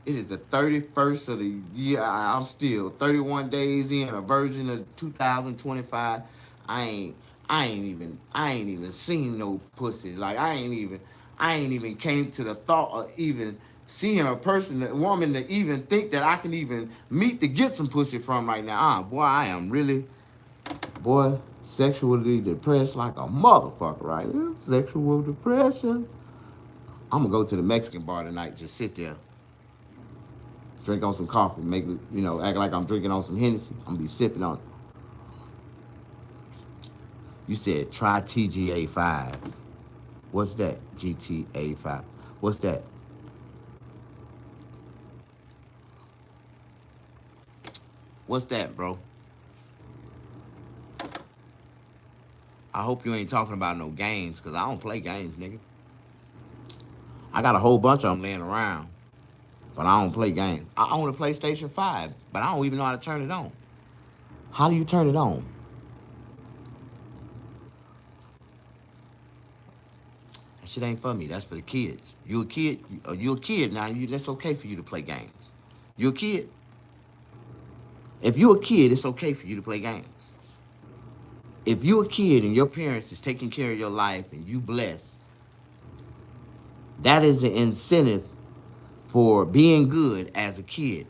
Speaker 2: It is the 31st of the year. I'm still 31 days in, a version of 2025. I ain't even seen no pussy. Like, I ain't even came to the thought of even seeing a woman to even think that I can even meet to get some pussy from right now. Boy, I am really, sexually depressed like a motherfucker, right? Sexual depression. I'm gonna go to the Mexican bar tonight, just sit there, drink on some coffee, act like I'm drinking on some Hennessy. I'm gonna be sipping on it. You said try TGA 5. What's that? GTA 5. What's that? What's that, bro? I hope you ain't talking about no games, because I don't play games, nigga. I got a whole bunch of them laying around, but I don't play games. I own a PlayStation 5, but I don't even know how to turn it on. How do you turn it on? That shit ain't for me. That's for the kids. You a kid now. That's okay for you to play games. You a kid? If you a kid, it's okay for you to play games. If you a kid and your parents is taking care of your life and you blessed, that is an incentive for being good as a kid.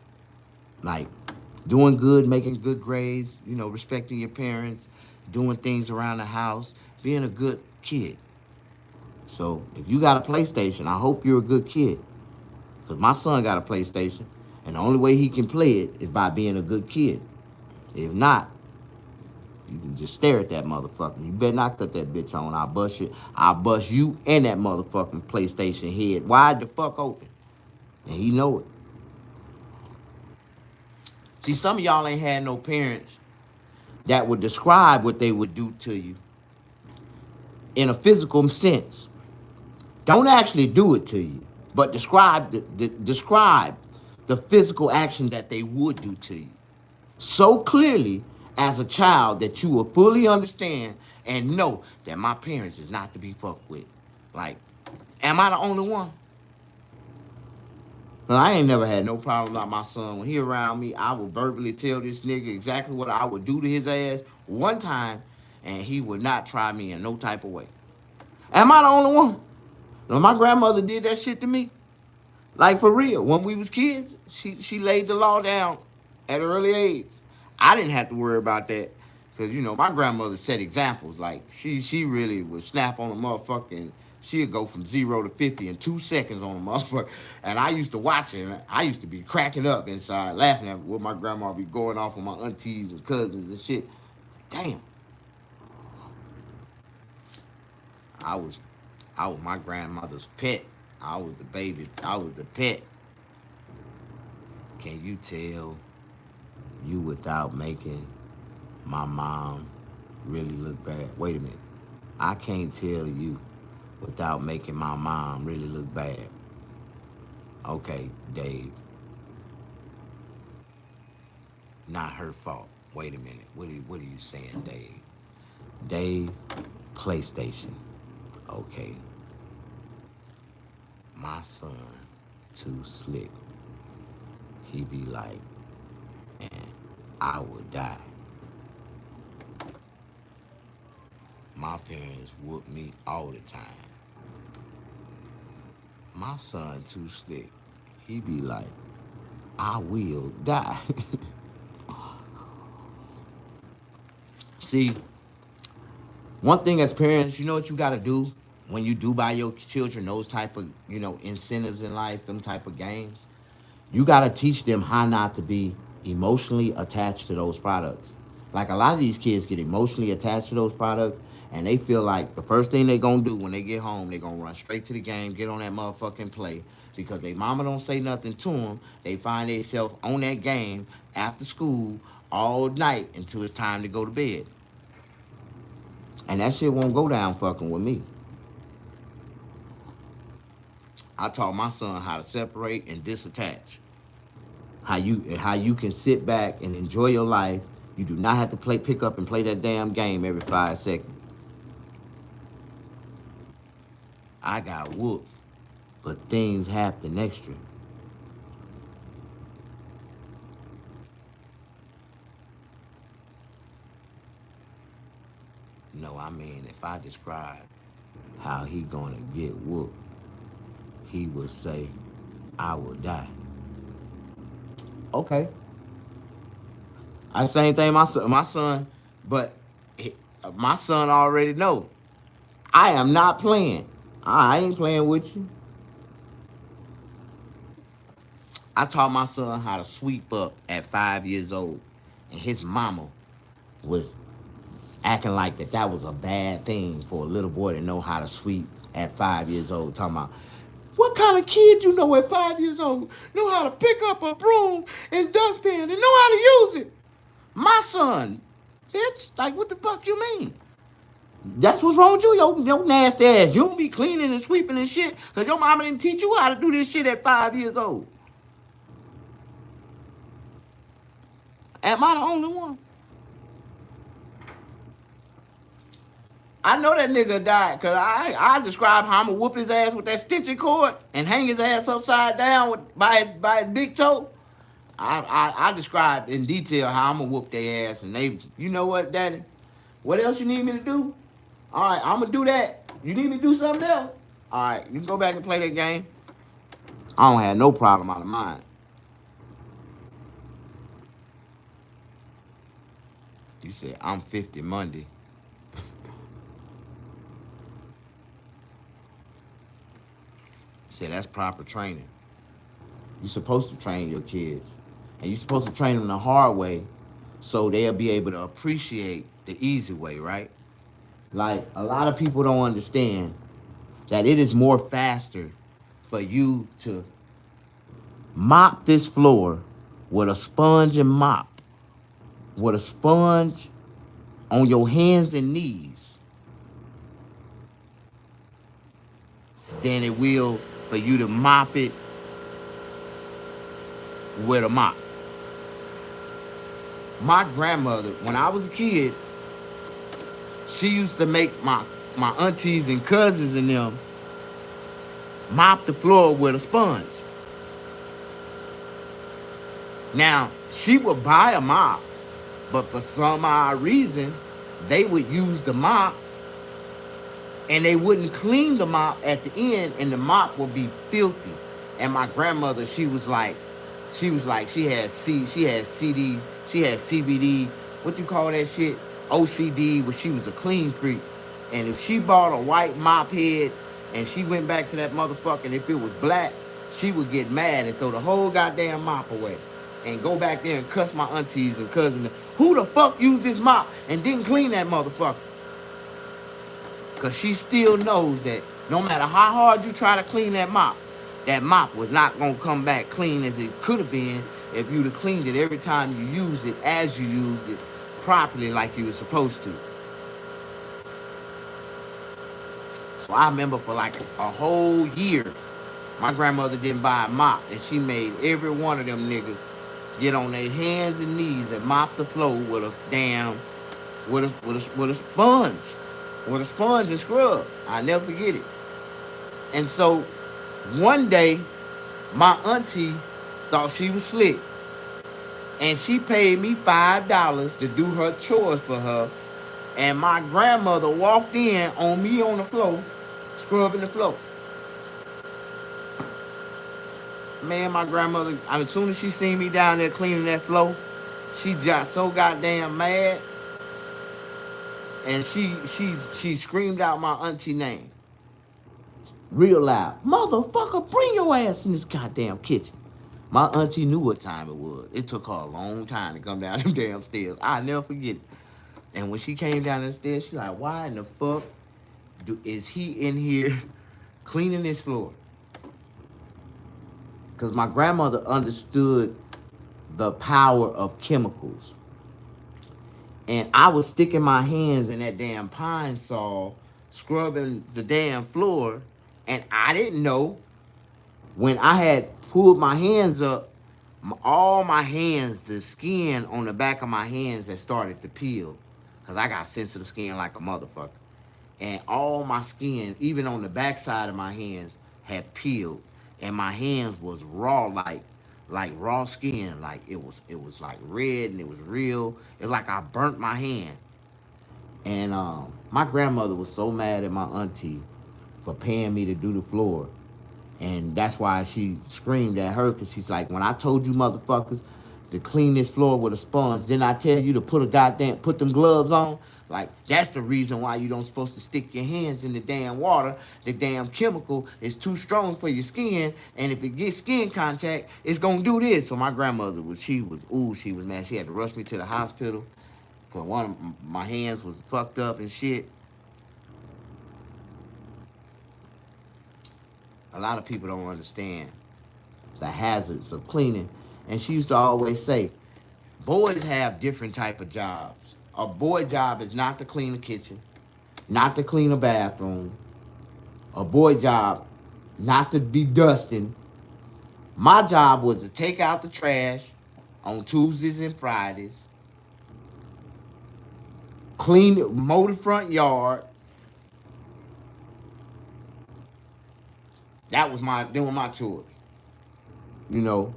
Speaker 2: Like, doing good, making good grades, respecting your parents, doing things around the house, being a good kid. So if you got a PlayStation, I hope you're a good kid. Because my son got a PlayStation, and the only way he can play it is by being a good kid. If not, you can just stare at that motherfucker. You better not cut that bitch on. I'll bust you and that motherfucking PlayStation head wide the fuck open. And he know it. See, some of y'all ain't had no parents that would describe what they would do to you in a physical sense. Don't actually do it to you, but describe the physical action that they would do to you so clearly as a child that you will fully understand and know that my parents is not to be fucked with. Like, am I the only one? Well, I ain't never had no problem about my son. When he around me, I would verbally tell this nigga exactly what I would do to his ass one time, and he would not try me in no type of way. Am I the only one? When my grandmother did that shit to me, like for real, when we was kids, she laid the law down at an early age. I didn't have to worry about that because my grandmother set examples. Like she really would snap on a motherfucking. She'd go from 0 to 50 in 2 seconds on a motherfucker. And I used to watch it, and I used to be cracking up inside, laughing at what my grandma be going off on my aunties and cousins and shit. Damn, I was I was my grandmother's pet. I was the baby. I was the pet. Can you tell you without making my mom really look bad? Wait a minute. I can't tell you without making my mom really look bad. Okay, Dave. Not her fault. Wait a minute. What are you saying, Dave? Dave, PlayStation. Okay. My son, too slick. He be like, and I would die. My parents whoop me all the time. My son too slick. He be like, I will die. See, one thing as parents, you know what you gotta do when you do buy your children those type of, incentives in life, them type of games? You gotta teach them how not to be emotionally attached to those products. Like a lot of these kids get emotionally attached to those products, and they feel like the first thing they gonna do when they get home, they gonna run straight to the game, get on that motherfucking play, because they mama don't say nothing to them. They find themselves on that game after school all night until it's time to go to bed. And that shit won't go down fucking with me. I taught my son how to separate and disattach. How you can sit back and enjoy your life. You do not have to pick up and play that damn game every 5 seconds. I got whooped, but things happen extra. No, I mean, if I describe how he gonna get whooped, he would say, I will die. Okay. I same thing my son, but my son already know. I am not playing. I ain't playing with you. I taught my son how to sweep up at 5 years old, and his mama was acting like that was a bad thing for a little boy to know how to sweep at 5 years old. Talking about, what kind of kid you know at 5 years old know how to pick up a broom and dustpan and know how to use it? My son, bitch. Like, what the fuck you mean? That's what's wrong with you, your nasty ass. You don't be cleaning and sweeping and shit because your mama didn't teach you how to do this shit at 5 years old. Am I the only one? I know that nigga died because I describe how I'm going to whoop his ass with that stitching cord and hang his ass upside down by his big toe. I describe in detail how I'm going to whoop their ass. And they, you know what, Daddy? What else you need me to do? All right, I'm going to do that. You need me to do something else? All right, you can go back and play that game. I don't have no problem out of mine. You said, I'm 50 Monday. Say that's proper training. You're supposed to train your kids. And you're supposed to train them the hard way so they'll be able to appreciate the easy way, right? Like, a lot of people don't understand that it is more faster for you to mop this floor with a sponge and mop, with a sponge on your hands and knees, than it will for you to mop it with a mop. My grandmother, when I was a kid, she used to make my aunties and cousins and them mop the floor with a sponge. Now, she would buy a mop, but for some odd reason, they would use the mop and they wouldn't clean the mop at the end, and the mop would be filthy. And my grandmother, she had CD, she had CBD, what you call that shit? OCD, where she was a clean freak. And if she bought a white mop head and she went back to that motherfucker, and if it was black, she would get mad and throw the whole goddamn mop away. And go back there and cuss my aunties and cousins. Who the fuck used this mop and didn't clean that motherfucker? Because she still knows that no matter how hard you try to clean that mop was not going to come back clean as it could have been if you'd have cleaned it every time you used it, as you used it, properly like you were supposed to. So I remember for like a whole year, my grandmother didn't buy a mop, and she made every one of them niggas get on their hands and knees and mop the floor with a damn, with a sponge. With a sponge and scrub. I'll never forget it. And so one day, my auntie thought she was slick, and she paid me $5 to do her chores for her. And my grandmother walked in on me on the floor, scrubbing the floor. Man, my grandmother, as soon as she seen me down there cleaning that floor, she got so goddamn mad. And she screamed out my auntie name. Real loud. Motherfucker, bring your ass in this goddamn kitchen. My auntie knew what time it was. It took her a long time to come down them damn stairs. I'll never forget it. And when she came down the stairs, she like, why in the fuck is he in here cleaning this floor? Because my grandmother understood the power of chemicals. And I was sticking my hands in that damn pine saw, scrubbing the damn floor, and I didn't know when I had pulled my hands up, all my hands, the skin on the back of my hands had started to peel, because I got sensitive skin like a motherfucker. And all my skin, even on the back side of my hands, had peeled. And my hands was raw, like raw skin. Like it was like red, and it was real. It was like I burnt my hand. And my grandmother was so mad at my auntie for paying me to do the floor. And that's why she screamed at her, because she's like, when I told you motherfuckers to clean this floor with a sponge, didn't I tell you to put them gloves on? Like, that's the reason why you don't supposed to stick your hands in the damn water. The damn chemical is too strong for your skin, and if it gets skin contact, it's gonna do this. So my grandmother she was mad. She had to rush me to the hospital, because one of my hands was fucked up and shit. A lot of people don't understand the hazards of cleaning. And she used to always say, boys have different type of jobs. A boy job is not to clean the kitchen, not to clean a bathroom. A boy job not to be dusting. My job was to take out the trash on Tuesdays and Fridays, mow the front yard. They were my chores. You know,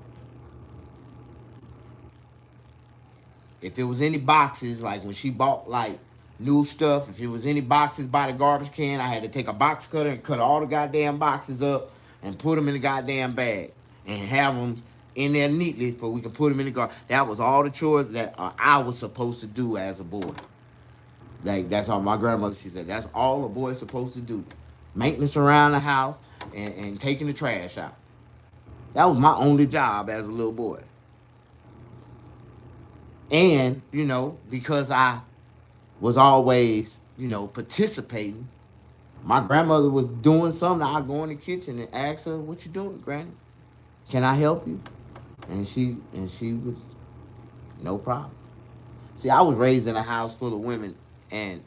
Speaker 2: if it was any boxes, like when she bought like new stuff, if it was any boxes by the garbage can, I had to take a box cutter and cut all the goddamn boxes up and put them in the goddamn bag and have them in there neatly so we can put them in the garbage. That was all the chores that I was supposed to do as a boy. Like, that's all my grandmother, she said, that's all a boy's supposed to do. Maintenance around the house and taking the trash out. That was my only job as a little boy. And, because I was always, participating, my grandmother was doing something, I'd go in the kitchen and ask her, what you doing, Granny? Can I help you? And she would, no problem. See, I was raised in a house full of women, and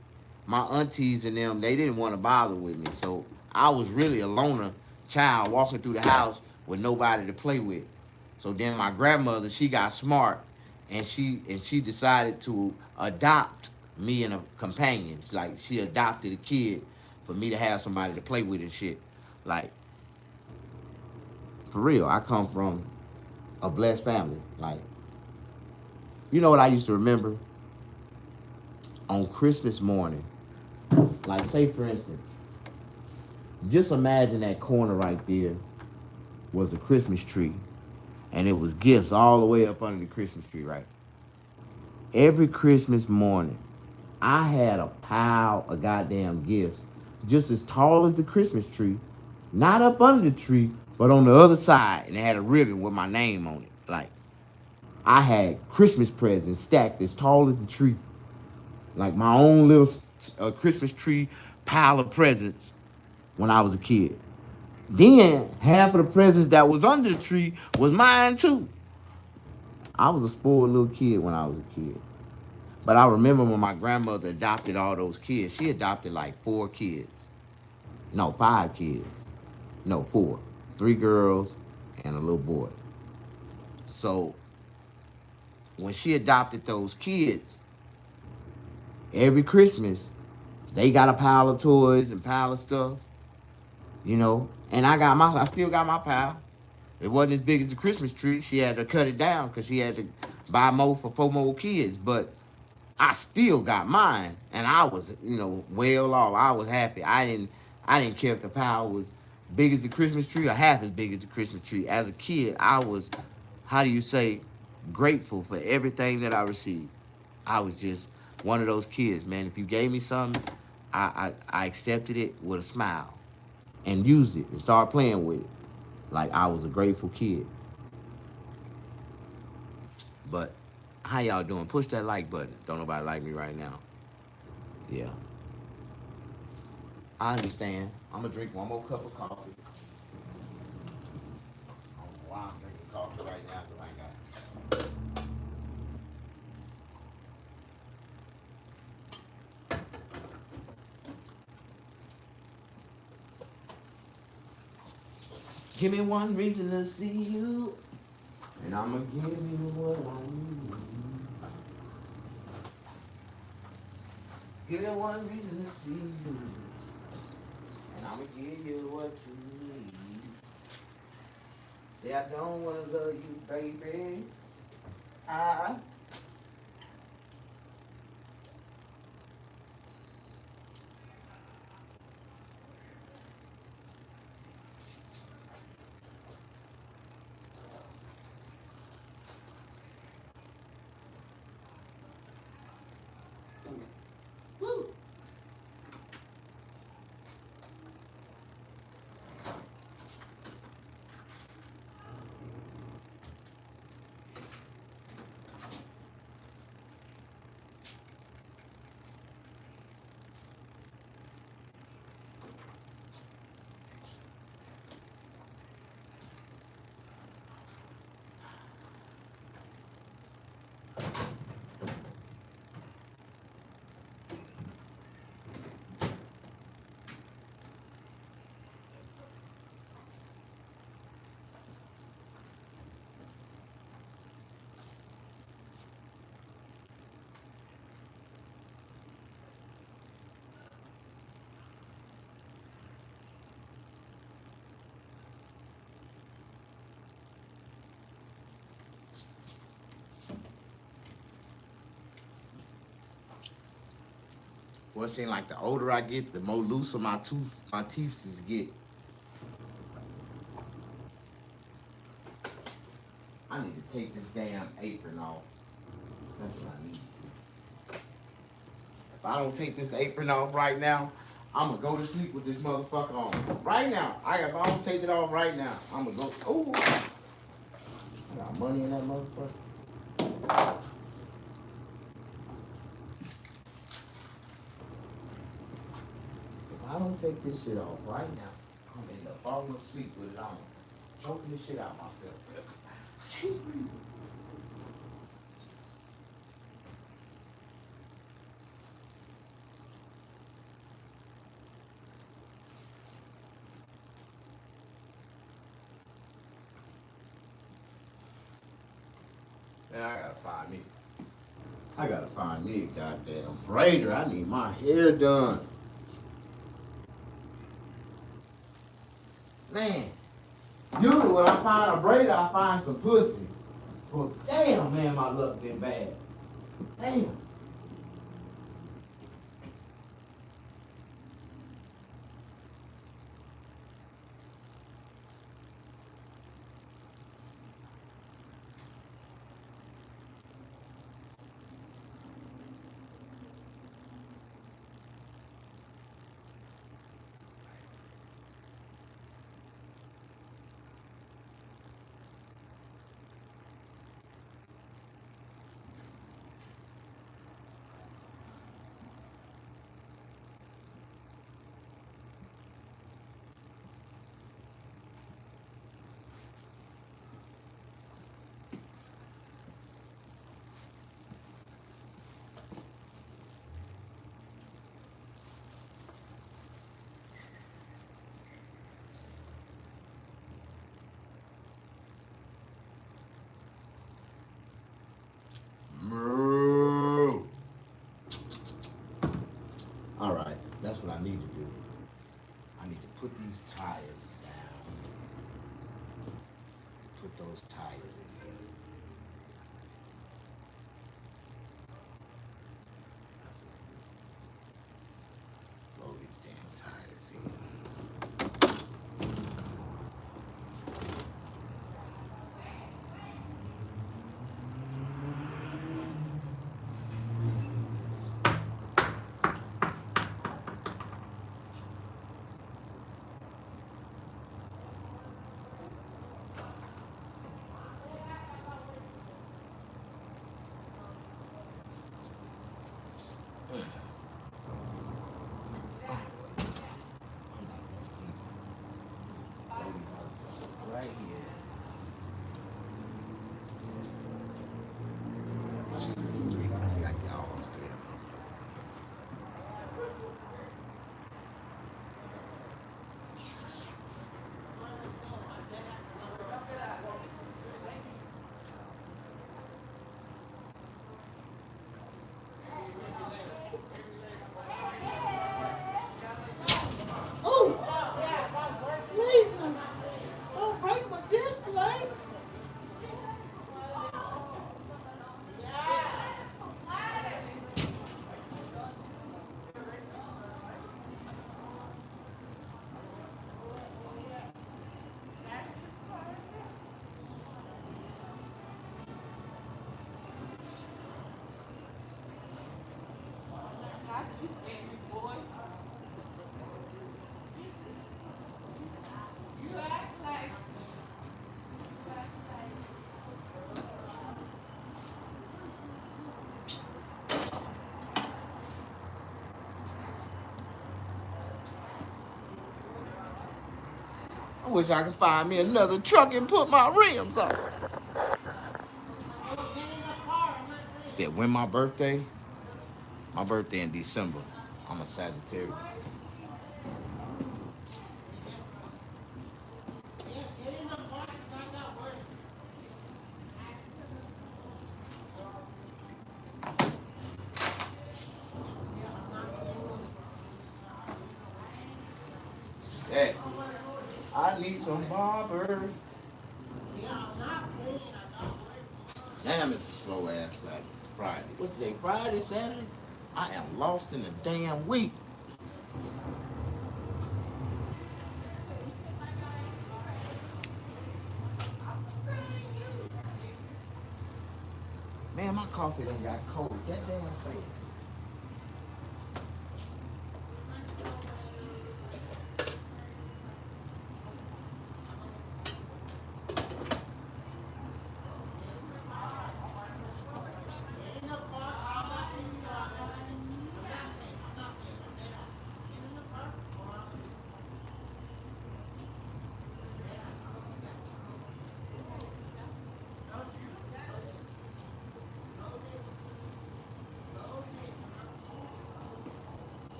Speaker 2: my aunties and them, they didn't want to bother with me. So I was really a loner child walking through the house with nobody to play with. So then my grandmother, she got smart, and she decided to adopt me and a companion. Like she adopted a kid for me to have somebody to play with and shit. Like for real, I come from a blessed family. Like you know what I used to remember on Christmas morning. Like say for instance, just imagine that corner right there was a Christmas tree, and it was gifts all the way up under the Christmas tree, right? Every Christmas morning, I had a pile of goddamn gifts just as tall as the Christmas tree, not up under the tree, but on the other side, and it had a ribbon with my name on it. Like, I had Christmas presents stacked as tall as the tree, like my own little Christmas tree pile of presents when I was a kid. Then half of the presents that was under the tree was mine too. I was a spoiled little kid when I was a kid. But I remember when my grandmother adopted all those kids. She adopted like 4 kids. No, 5 kids. No, 4. 3 girls and a little boy. So when she adopted those kids, every Christmas, they got a pile of toys and pile of stuff, you know. And I still got my pile. It wasn't as big as the Christmas tree. She had to cut it down because she had to buy more for 4 more kids. But I still got mine, and I was, well off. I was happy. I didn't care if the pile was big as the Christmas tree or half as big as the Christmas tree. As a kid, I was, how do you say, grateful for everything that I received. I was just one of those kids, man. If you gave me something, I accepted it with a smile and used it and started playing with it. Like I was a grateful kid. But how y'all doing? Push that like button. Don't nobody like me right now. Yeah. I understand. I'm gonna drink one more cup of coffee. I don't know why I'm drinking coffee right now because I ain't got. Give me one reason to see you, and I'ma give you what I need. Give me one reason to see you, and I'ma give you what you need. Say I don't wanna love you, baby. I Woo. Well, it seems like the older I get, the more looser my teeth get. I need to take this damn apron off. That's what I need. If I don't take this apron off right now, I'm gonna go to sleep with this motherfucker on. Right now. If I don't take it off right now, I'm gonna go. Oh, I got money in that motherfucker. If I don't take this shit off right now, I'm gonna end up falling asleep with it on. Choking this shit out myself. I can't breathe. Man, I gotta find me a goddamn braider. I need my hair done. Man, usually when I find a braider, I find some pussy. But damn, man, my luck been bad. Damn. Moo. All right, that's what I need to do. I need to put these tires down. Put those tires in here. Roll these damn tires in. Right here. 2, 3. I think I got all 3 of them. Oh, wait, don't break my display. I wish I could find me another truck and put my rims on. Said when my birthday? My birthday in December. I'm a Sagittarius. Hey, I need some barber. Damn, it's a slow ass Saturday. Friday. What's today? Friday, Saturday? I am lost in a damn week. Man, my coffee done got cold. That damn fast.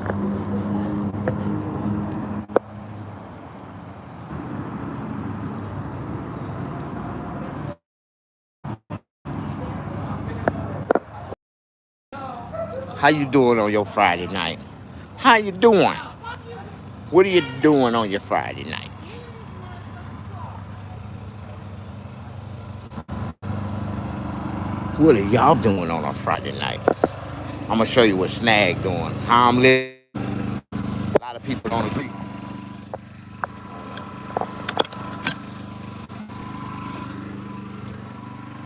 Speaker 2: How you doing on your Friday night? How you doing? What are you doing on your Friday night? What are y'all doing on a Friday night? I'm gonna show you what Snag doing. How I'm living. A lot of people don't agree.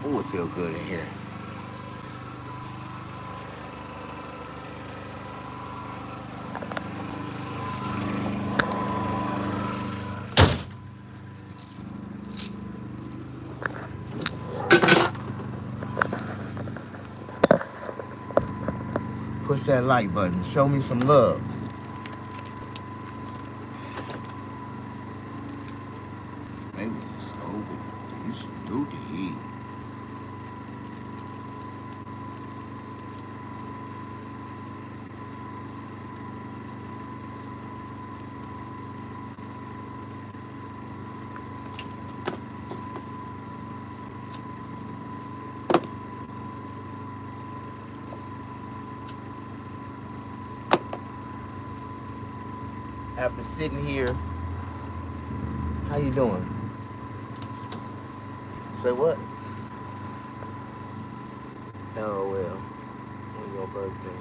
Speaker 2: Oh, it feel good in here. Push that like button. Show me some love. Maybe it's over. You should do the heat. After sitting here, how you doing? Say what? LOL on your birthday.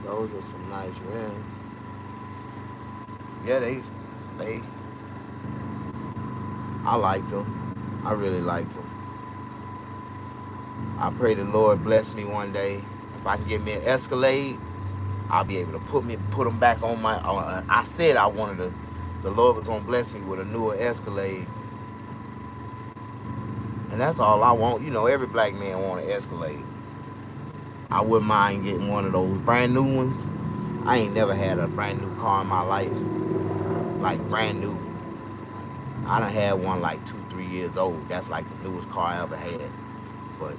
Speaker 2: Those are some nice rims. Yeah, they. I like them. I really like them. I pray the Lord bless me one day. If I can get me an Escalade, I'll be able to put them back on my. I said I wanted to. The Lord was gonna bless me with a newer Escalade, and that's all I want. You know, every black man want an Escalade. I wouldn't mind getting one of those brand new ones. I ain't never had a brand new car in my life, like brand new. I done had one like 2-3 years old. That's like the newest car I ever had, but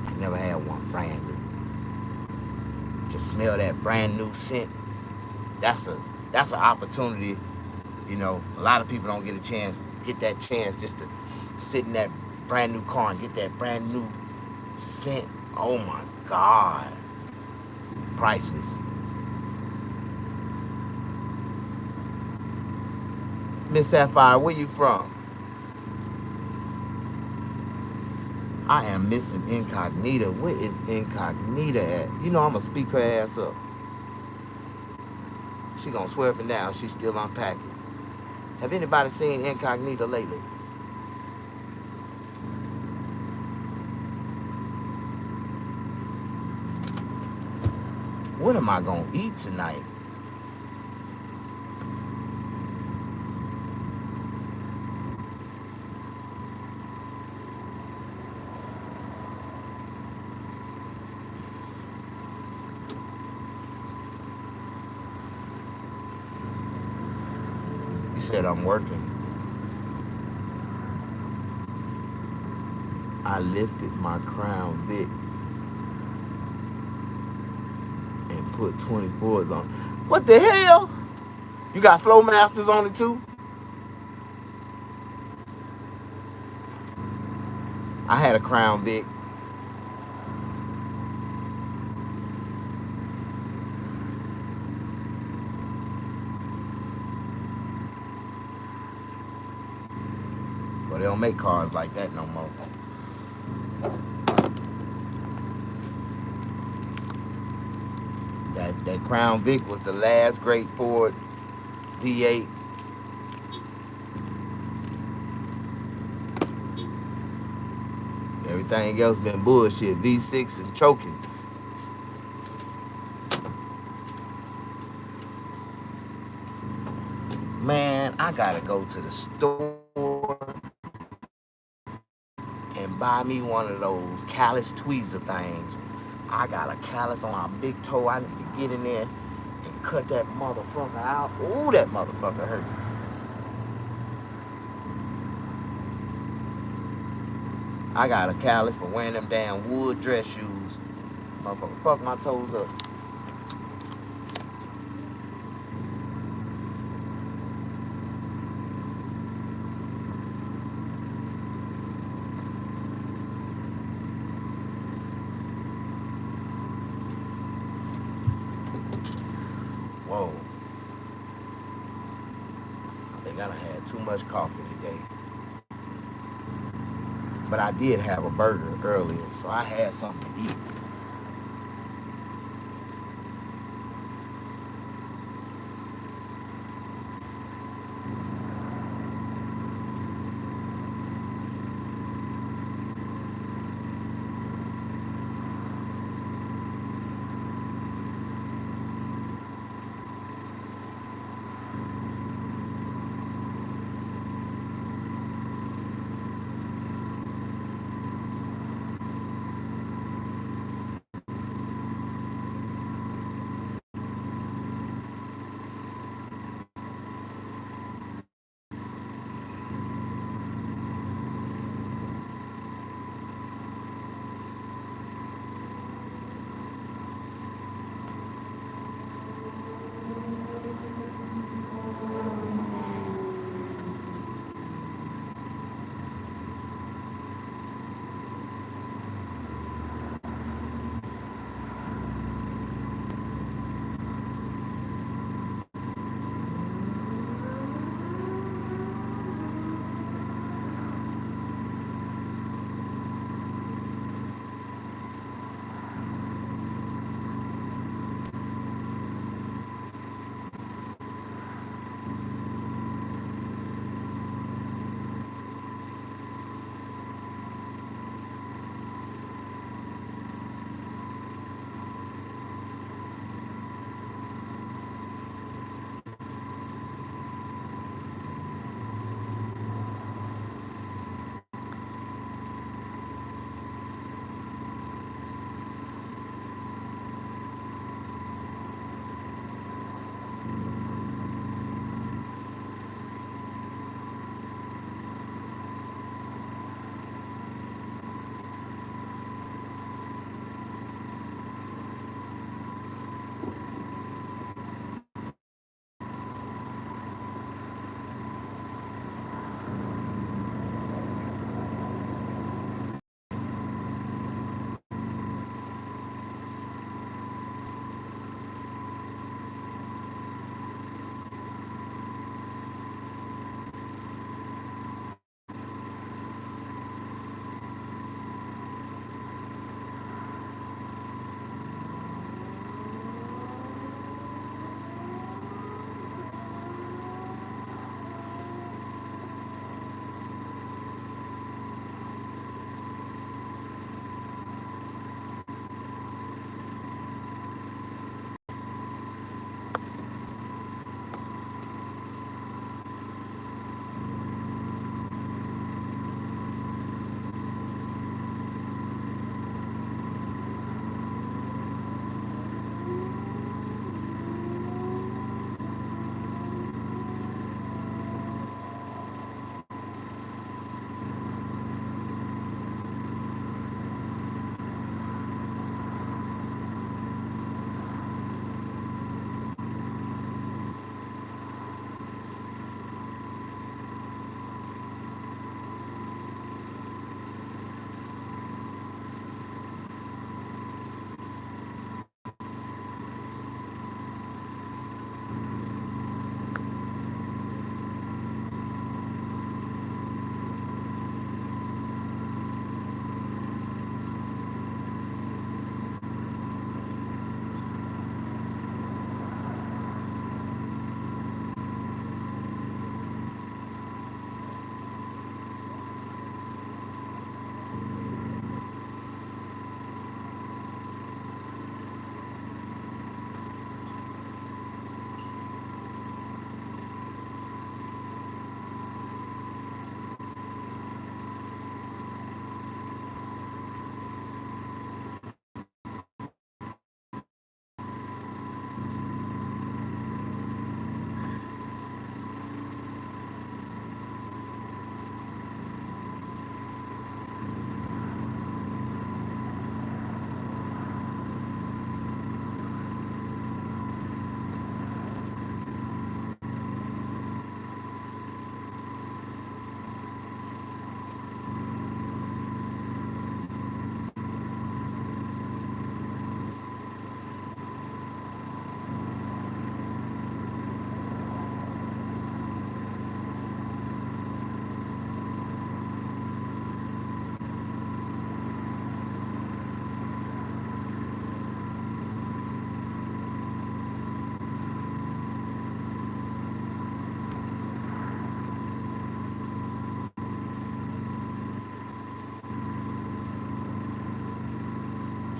Speaker 2: I never had one brand new. To smell that brand new scent, that's an opportunity. You know, a lot of people don't get that chance just to sit in that brand new car and get that brand new scent. Oh my God, priceless. Miss Sapphire, where you from? I am missing Incognita. Where is Incognita at? You know I'm gonna speak her ass up. She gonna swear up and down she's still unpacking. Have anybody seen Incognita lately? What am I gonna eat tonight? You said I'm working. I lifted my Crown Vic and put 24s on. What the hell? You got Flowmasters on it too? I had a Crown Vic. But they don't make cars like that no more. That Crown Vic was the last great Ford V8. Everything else been bullshit. V6 and choking. Man, I gotta go to the store and buy me one of those callus tweezer things. I got a callus on my big toe. I need to get in there and cut that motherfucker out. Ooh, that motherfucker hurt. I got a callus for wearing them damn wood dress shoes. Motherfucker, fuck my toes up. I had too much coffee today. But I did have a burger earlier, so I had something to eat.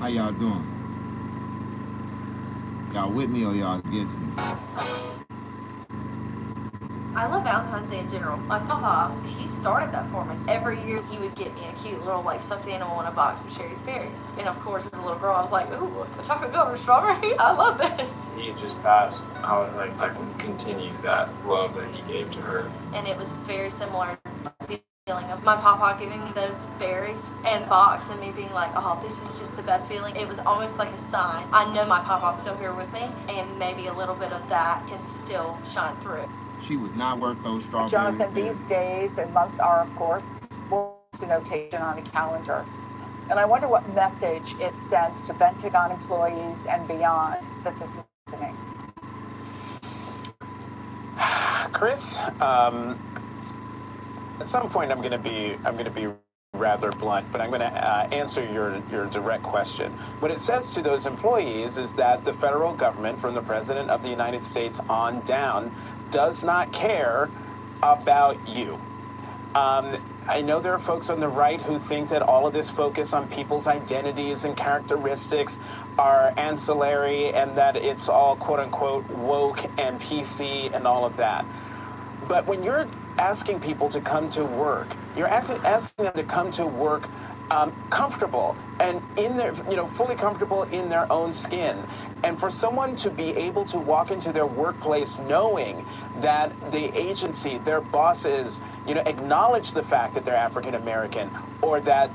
Speaker 2: y'all doing? Y'all with me or y'all against me?
Speaker 3: I love Valentine's Day in general. My papa, he started that for me. Every year he would get me a cute little like stuffed animal in a box of Sherry's berries. And of course, as a little girl, I was like, ooh, a chocolate covered strawberry? I love this.
Speaker 4: He just passed. I was like, I can continue that love that he gave to her.
Speaker 3: And it was very similar feeling of my papa giving me those berries and the box and me being like, oh, this is just the best feeling. It was almost like a sign. I know my papa's still here with me, and maybe a little bit of that can still shine through.
Speaker 2: She was not worth those strawberries.
Speaker 5: Jonathan, these days and months are, of course, a notation on a calendar. And I wonder what message it sends to Pentagon employees and beyond that this is happening.
Speaker 6: Chris, at some point I'm going to be rather blunt, but I'm going to answer your direct question. What it says to those employees is that the federal government, from the President of the United States on down, does not care about you. I know there are folks on the right who think that all of this focus on people's identities and characteristics are ancillary and that it's all quote unquote woke and PC and all of that. But when you're asking people to come to work, you're asking them to come to work comfortable and in their, fully comfortable in their own skin. And for someone to be able to walk into their workplace knowing that the agency, their bosses, acknowledge the fact that they're African American or that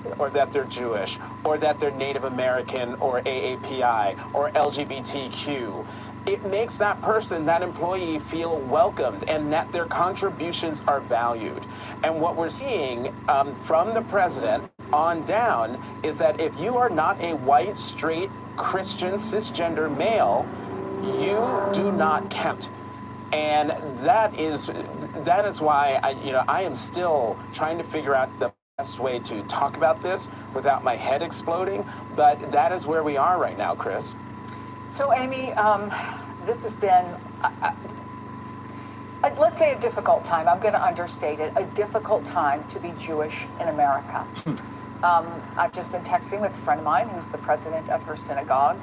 Speaker 6: they're Jewish or that they're Native American or AAPI or LGBTQ, it makes that person, that employee, feel welcomed and that their contributions are valued. And what we're seeing from the president on down is that if you are not a white, straight, Christian, cisgender male, you do not count. And that is why I am still trying to figure out the best way to talk about this without my head exploding. But that is where we are right now, Chris.
Speaker 5: So, Amy, this has been, let's say, a difficult time. I'm going to understate it. A difficult time to be Jewish in America. I've just been texting with a friend of mine who's the president of her synagogue.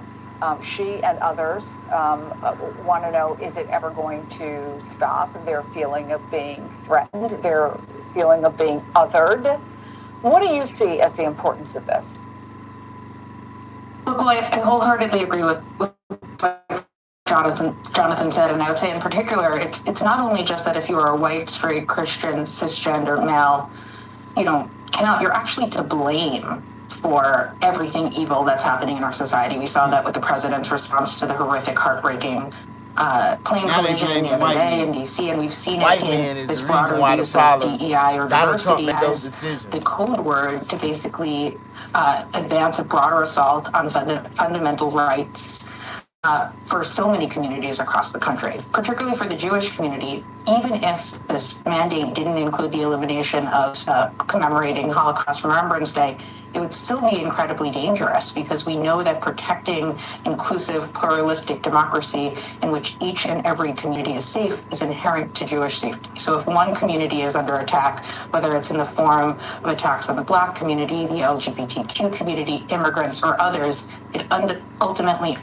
Speaker 5: She and others want to know, is it ever going to stop their feeling of being threatened, their feeling of being othered? What do you see as the importance of this?
Speaker 7: Well, I wholeheartedly agree with what Jonathan said, and I would say in particular, it's not only just that if you are a white, straight, Christian, cisgender male, you don't count, you're actually to blame for everything evil that's happening in our society. We saw that with the president's response to the horrific, heartbreaking plane collision the other day in D.C., and we've seen it in this broader use of DEI or diversity as the code word to basically advance a broader assault on fundamental rights for so many communities across the country, particularly for the Jewish community. Even if this mandate didn't include the elimination of commemorating Holocaust Remembrance Day, it would still be incredibly dangerous because we know that protecting inclusive, pluralistic democracy in which each and every community is safe is inherent to Jewish safety. So if one community is under attack, whether it's in the form of attacks on the Black community, the LGBTQ community, immigrants, or others, it ultimately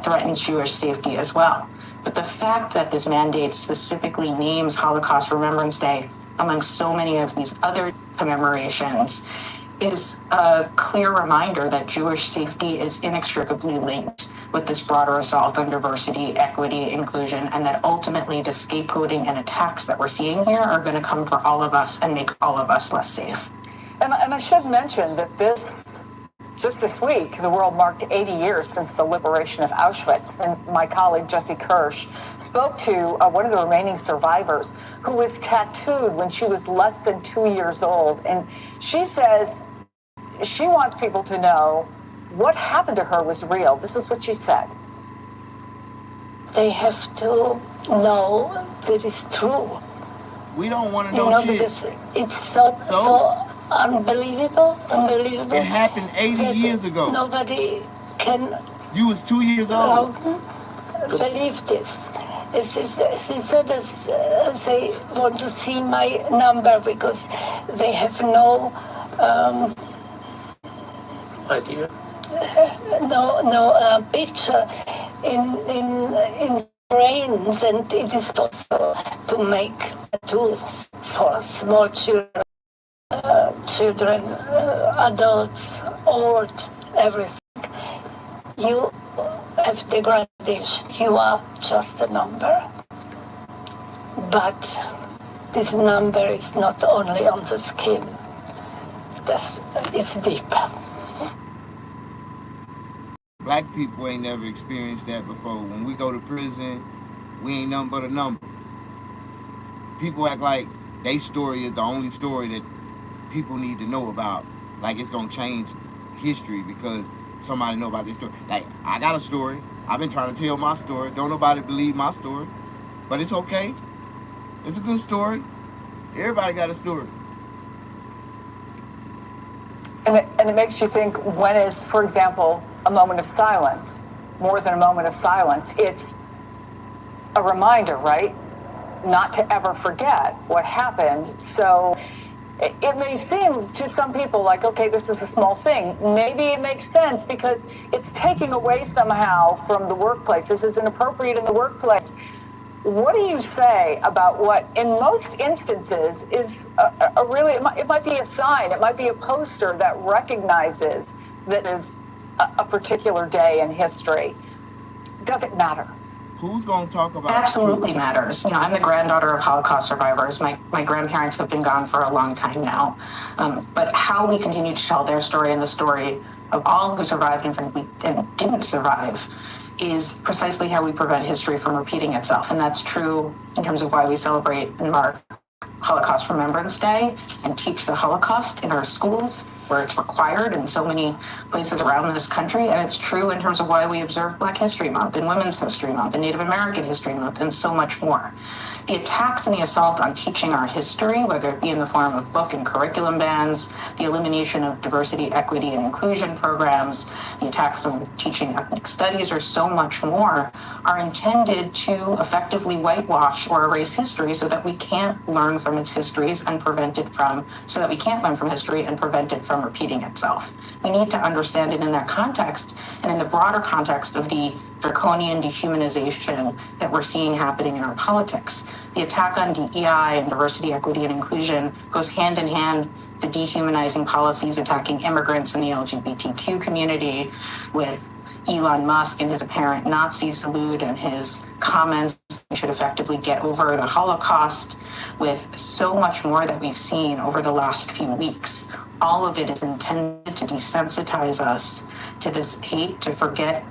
Speaker 7: threatens Jewish safety as well. But the fact that this mandate specifically names Holocaust Remembrance Day among so many of these other commemorations is a clear reminder that Jewish safety is inextricably linked with this broader assault on diversity, equity, inclusion, and that ultimately the scapegoating and attacks that we're seeing here are going to come for all of us and make all of us less safe.
Speaker 5: And I should mention that just this week, the world marked 80 years since the liberation of Auschwitz. And my colleague, Jessie Kirsch, spoke to one of the remaining survivors who was tattooed when she was less than 2 years old. And she says she wants people to know what happened to her was real. This is what she said.
Speaker 8: They have to know that it's true.
Speaker 2: We don't want to know shit.
Speaker 8: Because it's so unbelievable.
Speaker 2: It happened 80 years ago.
Speaker 8: Nobody can.
Speaker 2: You was 2 years old.
Speaker 8: Believe this. It's so that they want to see my number because they have no
Speaker 4: idea.
Speaker 8: picture in brains, and it is possible to make tattoos for small children, adults, old, everything. You have degradation. You are just a number. But this number is not only on the skin. It's deeper.
Speaker 2: Black people ain't never experienced that before. When we go to prison, we ain't nothing but a number. People act like their story is the only story that people need to know about. Like it's gonna change history because somebody know about this story. Like, I got a story. I've been trying to tell my story. Don't nobody believe my story. But it's okay. It's a good story. Everybody got a story.
Speaker 5: And it makes you think, when is, for example, a moment of silence more than a moment of silence? It's a reminder, right? Not to ever forget what happened. So it may seem to some people like, okay, this is a small thing. Maybe it makes sense because it's taking away somehow from the workplace. This is inappropriate in the workplace. What do you say about what, in most instances, is a really, it might be a sign, it might be a poster that recognizes that is a particular day in history? Does it matter?
Speaker 2: Who's going to talk about
Speaker 7: it? Absolutely matters. You know, I'm the granddaughter of Holocaust survivors. My grandparents have been gone for a long time now. But how we continue to tell their story and the story of all who survived and didn't survive is precisely how we prevent history from repeating itself. And that's true in terms of why we celebrate and mark Holocaust Remembrance Day and teach the Holocaust in our schools, where it's required in so many places around this country. And it's true in terms of why we observe Black History Month and Women's History Month and Native American History Month and so much more. The attacks and the assault on teaching our history, whether it be in the form of book and curriculum bans, the elimination of diversity, equity, and inclusion programs, the attacks on teaching ethnic studies, or so much more, are intended to effectively whitewash or erase history so that we can't learn from its histories and prevent it from, so that we can't learn from history and prevent it from repeating itself. We need to understand it in that context and in the broader context of the draconian dehumanization that we're seeing happening in our politics. The attack on DEI and diversity, equity, and inclusion goes hand in hand the dehumanizing policies attacking immigrants and the LGBTQ community, with Elon Musk and his apparent Nazi salute and his comments we should effectively get over the Holocaust, with so much more that we've seen over the last few weeks. All of it is intended to desensitize us to this hate, to forget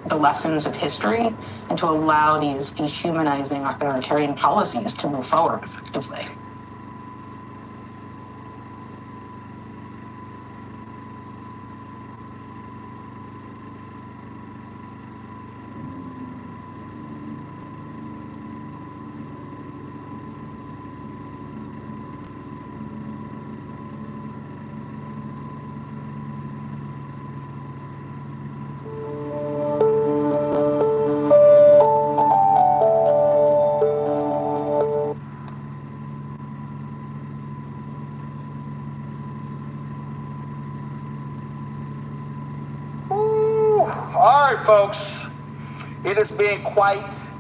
Speaker 7: the lessons of history, and to allow these dehumanizing authoritarian policies to move forward effectively.
Speaker 9: All right, folks, it has been quite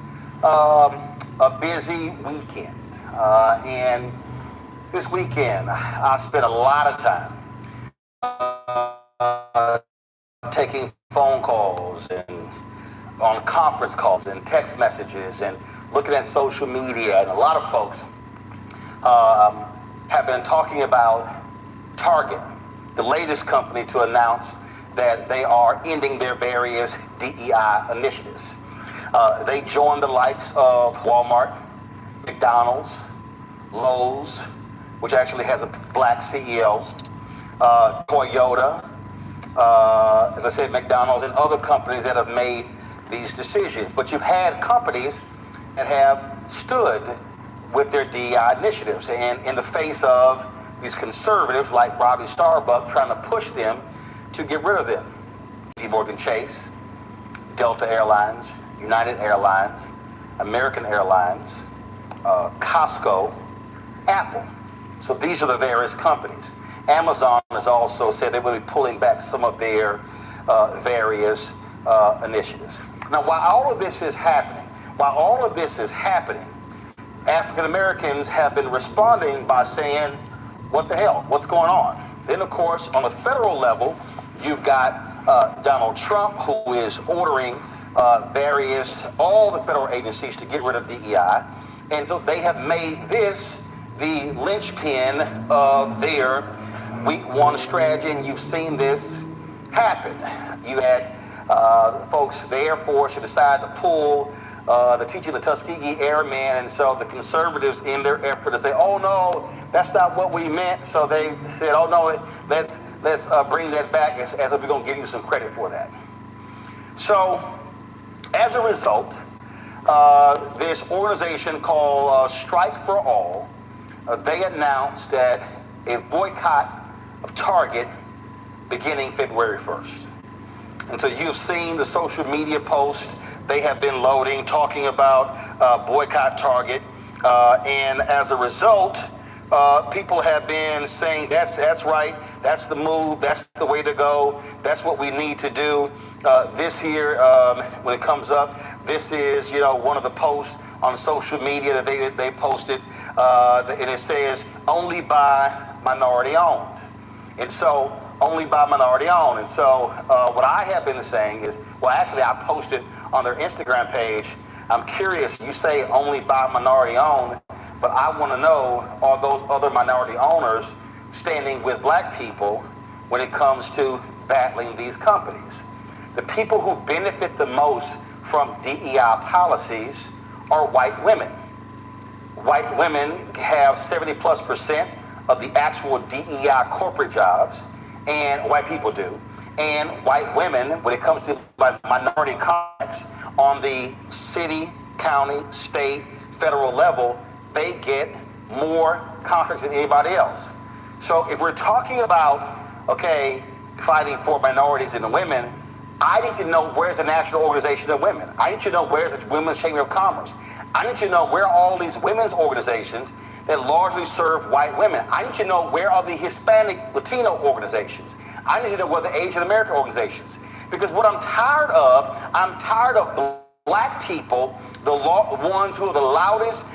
Speaker 9: a busy weekend. And this weekend, I spent a lot of time taking phone calls and on conference calls and text messages and looking at social media. And a lot of folks have been talking about Target, the latest company to announce that they are ending their various DEI initiatives. They joined the likes of Walmart, McDonald's, Lowe's, which actually has a Black CEO, Toyota, as I said, McDonald's, and other companies that have made these decisions. But you've had companies that have stood with their DEI initiatives, and in the face of these conservatives like Robbie Starbuck trying to push them to get rid of them. JP Morgan Chase, Delta Airlines, United Airlines, American Airlines, Costco, Apple. So these are the various companies. Amazon has also said they will be pulling back some of their various initiatives. Now, while all of this is happening, African Americans have been responding by saying, what the hell, what's going on? Then, of course, on the federal level, you've got Donald Trump, who is ordering all the federal agencies to get rid of DEI. And so they have made this the linchpin of their week one strategy, and you've seen this happen. You had folks, the Air Force, who decided to pull the teaching of the Tuskegee Airmen, and so the conservatives, in their effort to say, oh no, that's not what we meant, so they said, oh no, let's bring that back as if we're going to give you some credit for that. So as a result, this organization called Strike for All, they announced that a boycott of Target beginning February 1st. And so you've seen the social media posts they have been loading, talking about boycott Target. And as a result, people have been saying, that's right, that's the move, that's the way to go, that's what we need to do. This year, when it comes up, this is, one of the posts on social media that they posted, and it says, only by minority owned. And so, only by minority owned. And so, what I have been saying is, well, actually, I posted on their Instagram page, I'm curious, you say only by minority owned, but I want to know, are those other minority owners standing with black people when it comes to battling these companies? The people who benefit the most from DEI policies are white women. White women have 70+% of the actual DEI corporate jobs, and white people do. And white women, when it comes to minority contracts on the city, county, state, federal level, they get more contracts than anybody else. So if we're talking about, fighting for minorities and women, I need to know where's the National Organization of Women. I need to know where's the Women's Chamber of Commerce. I need to know where are all these women's organizations that largely serve white women. I need to know where are the Hispanic, Latino organizations. I need to know where the Asian American organizations. Because what I'm tired of black people, the ones who are the loudest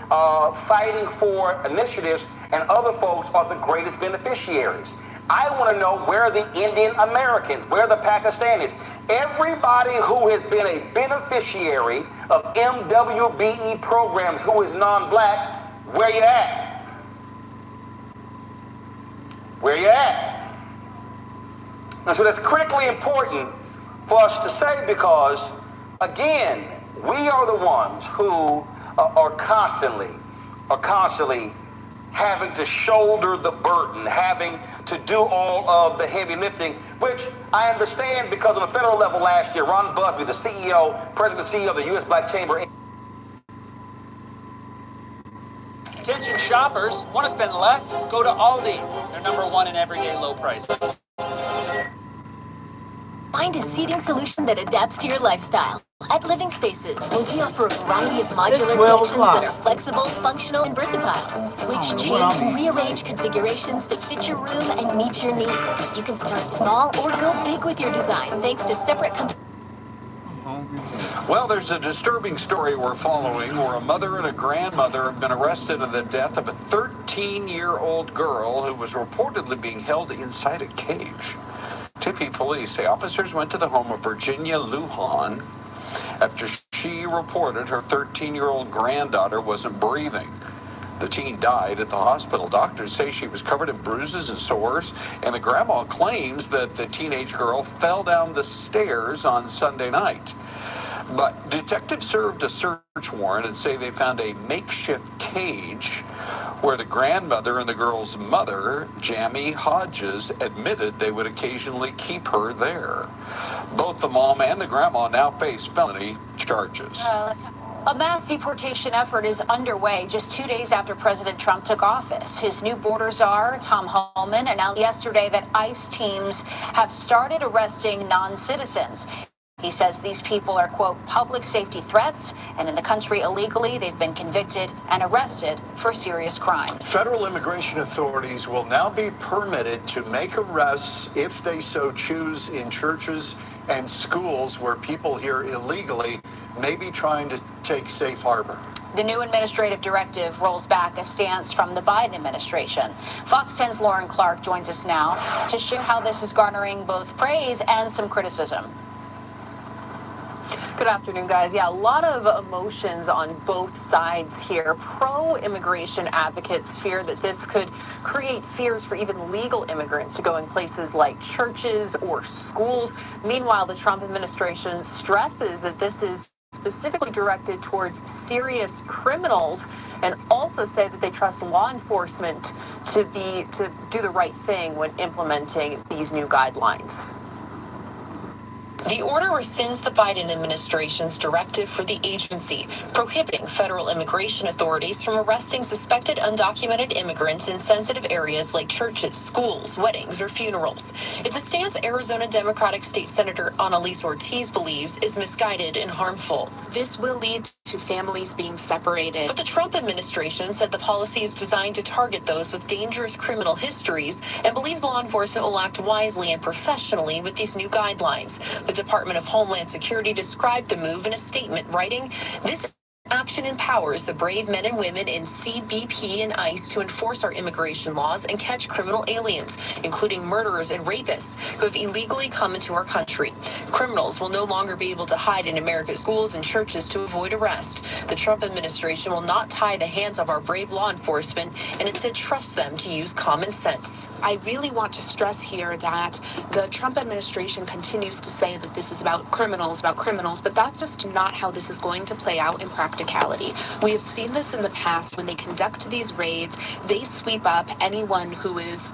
Speaker 9: fighting for initiatives, and other folks are the greatest beneficiaries. I want to know where are the Indian Americans, where are the Pakistanis, everybody who has been a beneficiary of MWBE programs who is non-black, where you at? Where you at? And so that's critically important for us to say, because again, we are the ones who are constantly having to shoulder the burden, having to do all of the heavy lifting, which I understand, because on the federal level last year, Ron Busby, the president and CEO of the U.S. Black Chamber.
Speaker 10: Attention shoppers, want to spend less? Go to Aldi. They're #1 in everyday low prices.
Speaker 11: Find a seating solution that adapts to your lifestyle. At Living Spaces, where we offer a variety of modular connections that are flexible, functional, and versatile. Switch, change, and rearrange configurations to fit your room and meet your needs. You can start small or go big with your design, thanks to separate
Speaker 12: Well, there's a disturbing story we're following where a mother and a grandmother have been arrested in the death of a 13-year-old girl who was reportedly being held inside a cage. Tempe police say officers went to the home of Virginia Lujan after she reported her 13-year-old granddaughter wasn't breathing. The teen died at the hospital. Doctors say she was covered in bruises and sores, and the grandma claims that the teenage girl fell down the stairs on Sunday night. But detectives served a search warrant and say they found a makeshift cage where the grandmother and the girl's mother, Jamie Hodges, admitted they would occasionally keep her there. Both the mom and the grandma now face felony charges.
Speaker 13: A mass deportation effort is underway just 2 days after President Trump took office. His new border czar, Tom Homan, announced yesterday that ICE teams have started arresting non-citizens. He says these people are, quote, public safety threats, and in the country illegally, they've been convicted and arrested for serious crime.
Speaker 14: Federal immigration authorities will now be permitted to make arrests if they so choose in churches and schools where people here illegally may be trying to take safe harbor.
Speaker 13: The new administrative directive rolls back a stance from the Biden administration. Fox 10's Lauren Clark joins us now to share how this is garnering both praise and some criticism.
Speaker 15: Good afternoon, guys. Yeah, a lot of emotions on both sides here. Pro-immigration advocates fear that this could create fears for even legal immigrants to go in places like churches or schools. Meanwhile, the Trump administration stresses that this is specifically directed towards serious criminals, and also say that they trust law enforcement to do the right thing when implementing these new guidelines.
Speaker 16: The order rescinds the Biden administration's directive for the agency, prohibiting federal immigration authorities from arresting suspected undocumented immigrants in sensitive areas like churches, schools, weddings, or funerals. It's a stance Arizona Democratic State Senator Annalise Ortiz believes is misguided and harmful.
Speaker 17: This will lead to families being separated.
Speaker 16: But the Trump administration said the policy is designed to target those with dangerous criminal histories and believes law enforcement will act wisely and professionally with these new guidelines. The Department of Homeland Security described the move in a statement, writing, "This action empowers the brave men and women in CBP and ICE to enforce our immigration laws and catch criminal aliens, including murderers and rapists who have illegally come into our country. Criminals will no longer be able to hide in America's schools and churches to avoid arrest. The Trump administration will not tie the hands of our brave law enforcement and instead trust them to use common sense."
Speaker 17: I really want to stress here that the Trump administration continues to say that this is about criminals, but that's just not how this is going to play out in practicality. We have seen this in the past. When they conduct these raids, they sweep up anyone who is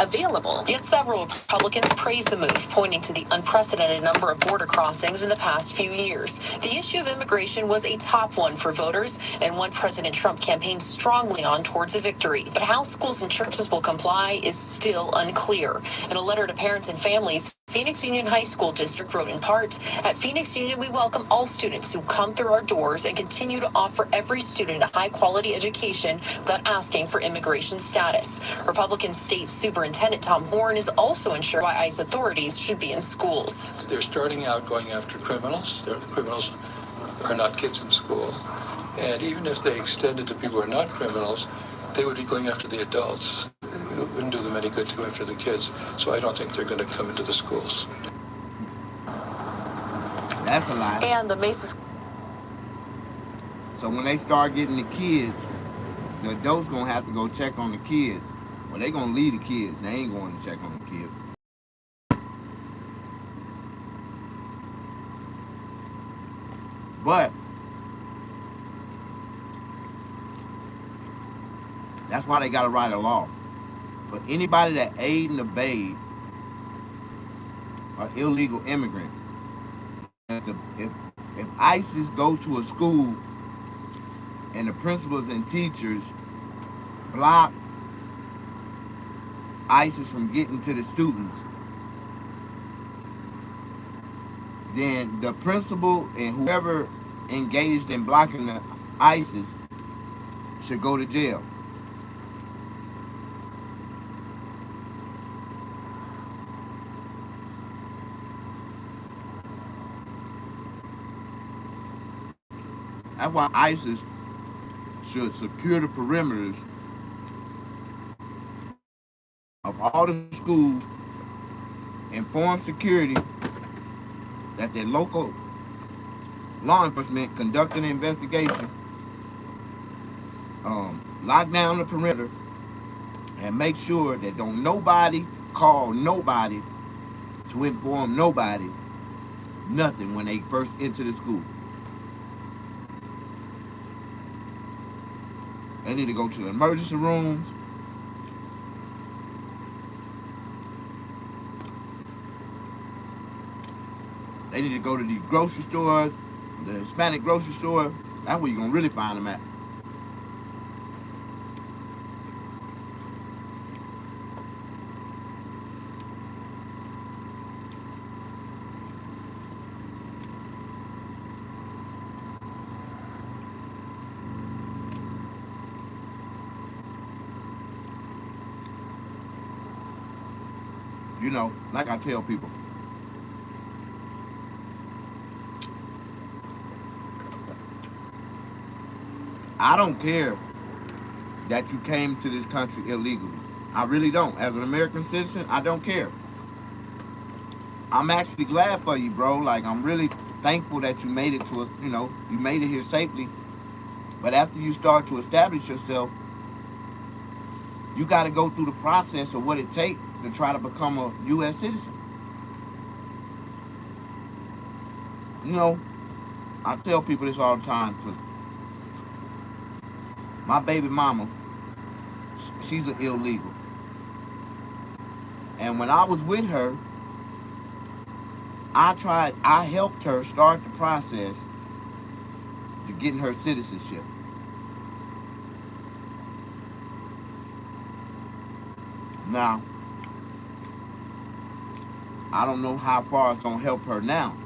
Speaker 17: available.
Speaker 16: Yet several Republicans praised the move, pointing to the unprecedented number of border crossings in the past few years. The issue of immigration was a top one for voters and one President Trump campaigned strongly on towards a victory. But how schools and churches will comply is still unclear. In a letter to parents and families, Phoenix Union High School District wrote in part, "At Phoenix Union, we welcome all students who come through our doors and continue to offer every student a high-quality education without asking for immigration status." Republican State Superintendent Tom Horn is also unsure why ICE authorities should be in schools.
Speaker 18: They're starting out going after criminals. Criminals are not kids in school. And even if they extend it to people who are not criminals, they would be going after the adults. It wouldn't do them any good to go after the kids. So I don't think they're going to come into the schools.
Speaker 2: That's a lie.
Speaker 15: And the Mesa.
Speaker 2: So when they start getting the kids, the adults gonna have to go check on the kids. Well, they gonna leave the kids. They ain't going to check on the kids. But that's why they gotta write a law. For anybody that aid and abet an illegal immigrant, if ISIS go to a school and the principals and teachers block ISIS from getting to the students, then the principal and whoever engaged in blocking the ISIS should go to jail. That's why ISIS should secure the perimeters of all the schools, inform security that their local law enforcement conduct an investigation, lock down the perimeter, and make sure that don't nobody call nobody to inform nobody nothing when they first enter the school. They need to go to the emergency rooms. They need to go to the grocery stores, the Hispanic grocery store. That's where you're going to really find them at. You know, like I tell people, I don't care that you came to this country illegally. I really don't. As an American citizen, I don't care. I'm actually glad for you, bro. Like, I'm really thankful that you made it to us. You know, you made it here safely. But after you start to establish yourself, you got to go through the process of what it takes to try to become a U.S. citizen. You know, I tell people this all the time because my baby mama, she's an illegal. And when I was with her, I helped her start the process to getting her citizenship. Now, I don't know how far it's gonna help her now,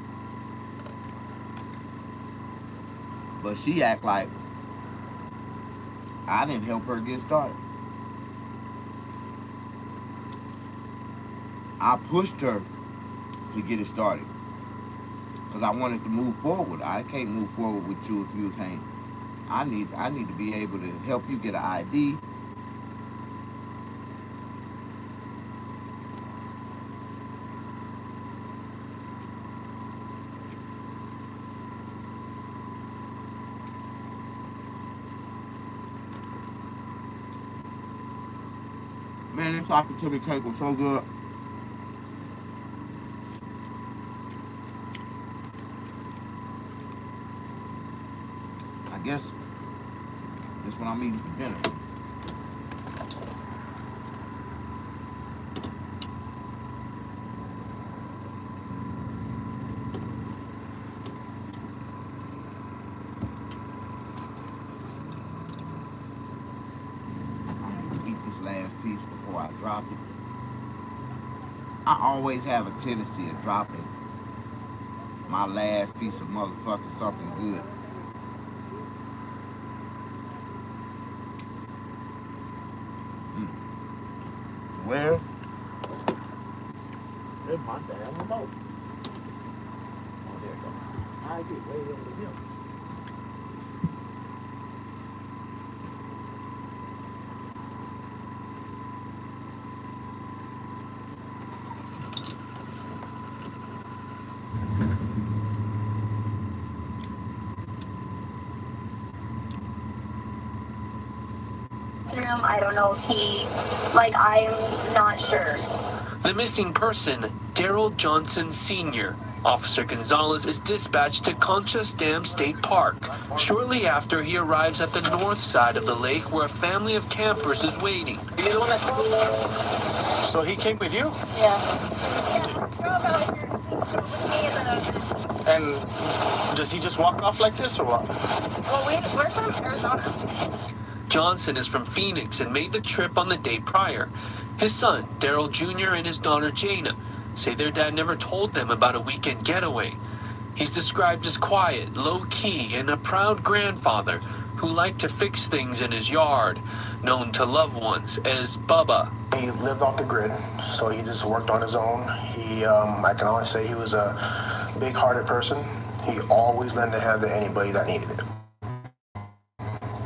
Speaker 2: but she act like I didn't help her get started. I pushed her to get it started because I wanted to move forward. I can't move forward with you if you can't. I need to be able to help you get an ID. Man, this chocolate chip cake was so good. I guess that's what I'm eating for dinner. Last piece before I drop it. I always have a tendency of dropping my last piece of motherfucking something good. Where? There's my damn remote. Oh, there it goes. I get way over here.
Speaker 3: I don't know if I'm not sure.
Speaker 16: The missing person, Daryl Johnson Sr. Officer Gonzalez is dispatched to Conchas Dam State Park shortly after he arrives at the north side of the lake where a family of campers is waiting.
Speaker 9: So he came with you?
Speaker 3: Yeah.
Speaker 9: And does he just walk off like this or what?
Speaker 3: Well, we're from Arizona.
Speaker 16: Johnson is from Phoenix and made the trip on the day prior. His son, Daryl Jr. and his daughter Jana say their dad never told them about a weekend getaway. He's described as quiet, low-key, and a proud grandfather who liked to fix things in his yard, known to loved ones as Bubba.
Speaker 19: He lived off the grid, so he just worked on his own. I can honestly say he was a big-hearted person. He always lent a hand to anybody that needed it.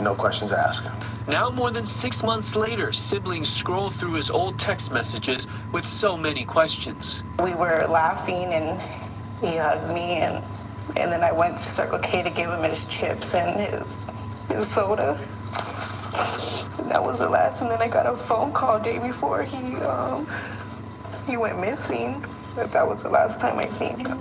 Speaker 19: No questions asked.
Speaker 16: Now more than 6 months later, siblings scroll through his old text messages with so many questions.
Speaker 20: We were laughing and he hugged me and then I went to Circle K to give him his chips and his soda. And that was the last, and then I got a phone call day before he went missing. But that was the last time I seen him.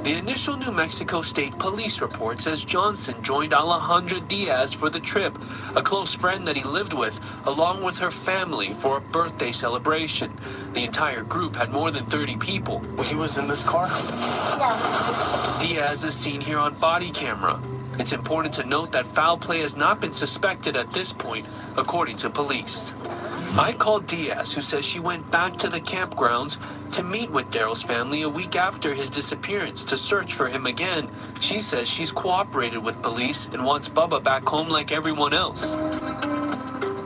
Speaker 16: The initial New Mexico State Police report says Johnson joined Alejandra Diaz for the trip, a close friend that he lived with, along with her family for a birthday celebration. The entire group had more than 30 people.
Speaker 9: He was in this car?
Speaker 3: Yeah.
Speaker 16: Diaz is seen here on body camera. It's important to note that foul play has not been suspected at this point, according to police. I called Diaz, who says she went back to the campgrounds to meet with Daryl's family a week after his disappearance to search for him again. She says she's cooperated with police and wants Bubba back home like everyone else.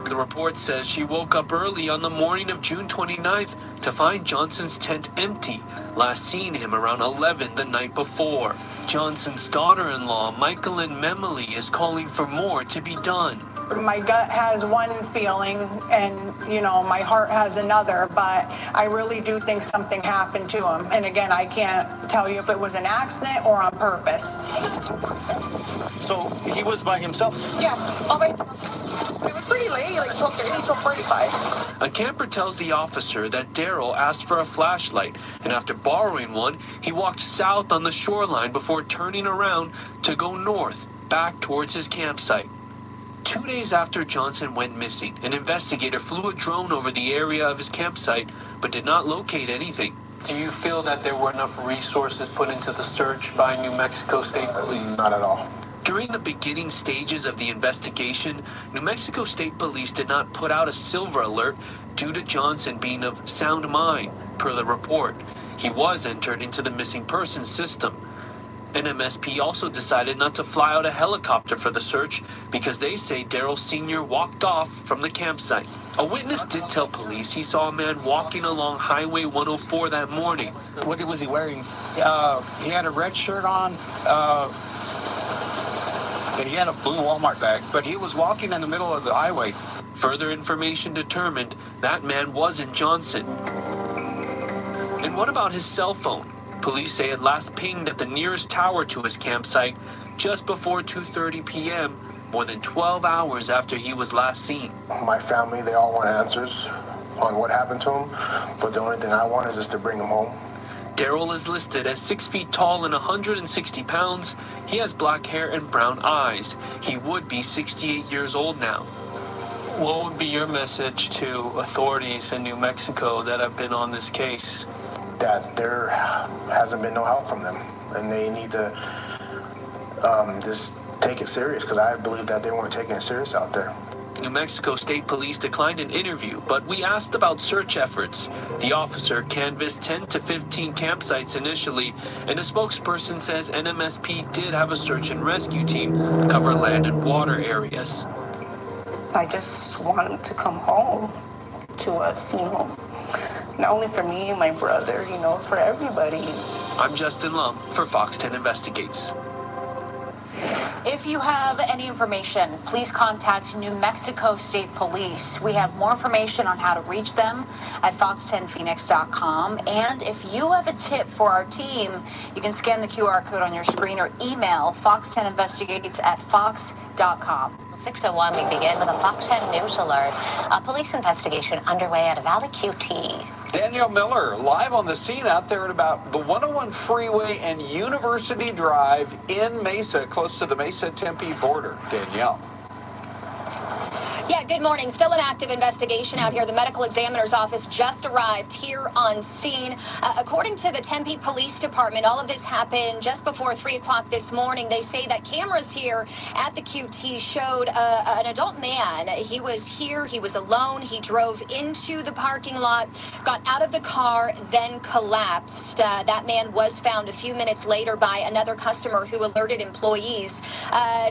Speaker 21: The report says she woke up early on the morning of June 29th to find Johnson's tent empty, last seeing him around 11 the night before. Johnson's daughter-in-law, Michaelyn Memely, is calling for more to be done.
Speaker 22: My gut has one feeling and, my heart has another, but I really do think something happened to him. And again, I can't tell you if it was an accident or on purpose.
Speaker 9: So he was by himself?
Speaker 22: Yeah, it was pretty late, like 12:30, 12:45.
Speaker 21: A camper tells the officer that Daryl asked for a flashlight, and after borrowing one, he walked south on the shoreline before turning around to go north, back towards his campsite. 2 days after Johnson went missing, an investigator flew a drone over the area of his campsite, but did not locate anything.
Speaker 10: Do you feel that there were enough resources put into the search by New Mexico State Police?
Speaker 19: Not at all.
Speaker 21: During the beginning stages of the investigation, New Mexico State Police did not put out a silver alert due to Johnson being of sound mind, per the report. He was entered into the missing persons system. NMSP also decided not to fly out a helicopter for the search because they say Daryl Sr. walked off from the campsite. A witness did tell police he saw a man walking along Highway 104 that morning.
Speaker 23: What was he wearing? He had a red shirt on, and he had a blue Walmart bag, but he was walking in the middle of the highway.
Speaker 21: Further information determined that man wasn't Johnson. And what about his cell phone? Police say it last pinged at the nearest tower to his campsite just before 2:30 p.m., more than 12 hours after he was last seen.
Speaker 19: My family, they all want answers on what happened to him, but the only thing I want is just to bring him home.
Speaker 21: Daryl is listed as 6 feet tall and 160 pounds. He has black hair and brown eyes. He would be 68 years old now.
Speaker 10: What would be your message to authorities in New Mexico that have been on this case?
Speaker 19: That there hasn't been no help from them, and they need to just take it serious, because I believe that they weren't taking it serious out there.
Speaker 21: New Mexico State Police declined an interview, but we asked about search efforts. The officer canvassed 10 to 15 campsites initially, and a spokesperson says NMSP did have a search and rescue team cover land and water areas.
Speaker 20: I just want to come home to us, not only for me and my brother, for everybody.
Speaker 21: I'm Justin Lum for Fox 10 Investigates.
Speaker 13: If you have any information, please contact New Mexico State Police. We have more information on how to reach them at fox10phoenix.com. And if you have a tip for our team, you can scan the QR code on your screen or email fox10investigates@fox.com.
Speaker 11: 6:01, we begin with a Fox 10 News alert. A police investigation underway at a Valley QT.
Speaker 12: Danielle Miller live on the scene out there at about the 101 freeway and University Drive in Mesa, close to the Mesa-Tempe border. Danielle.
Speaker 24: Yeah, good morning. Still an active investigation out here. The medical examiner's office just arrived here on scene. According to the Tempe Police Department, all of this happened just before 3 o'clock this morning. They say that cameras here at the QT showed an adult man. He was here. He was alone. He drove into the parking lot, got out of the car, then collapsed. That man was found a few minutes later by another customer who alerted employees.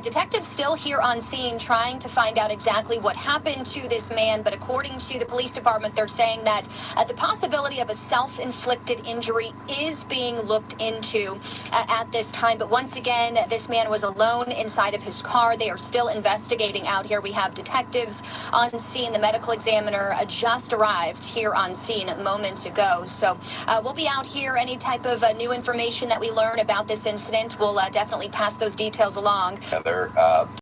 Speaker 24: Detectives still here on scene trying to find out exactly what happened to this man, but according to the police department, they're saying that the possibility of a self-inflicted injury is being looked into at this time. But once again, this man was alone inside of his car. They are still investigating out here. We have detectives on scene. The medical examiner just arrived here on scene moments ago. So we'll be out here. Any type of new information that we learn about this incident, we'll definitely pass those details along.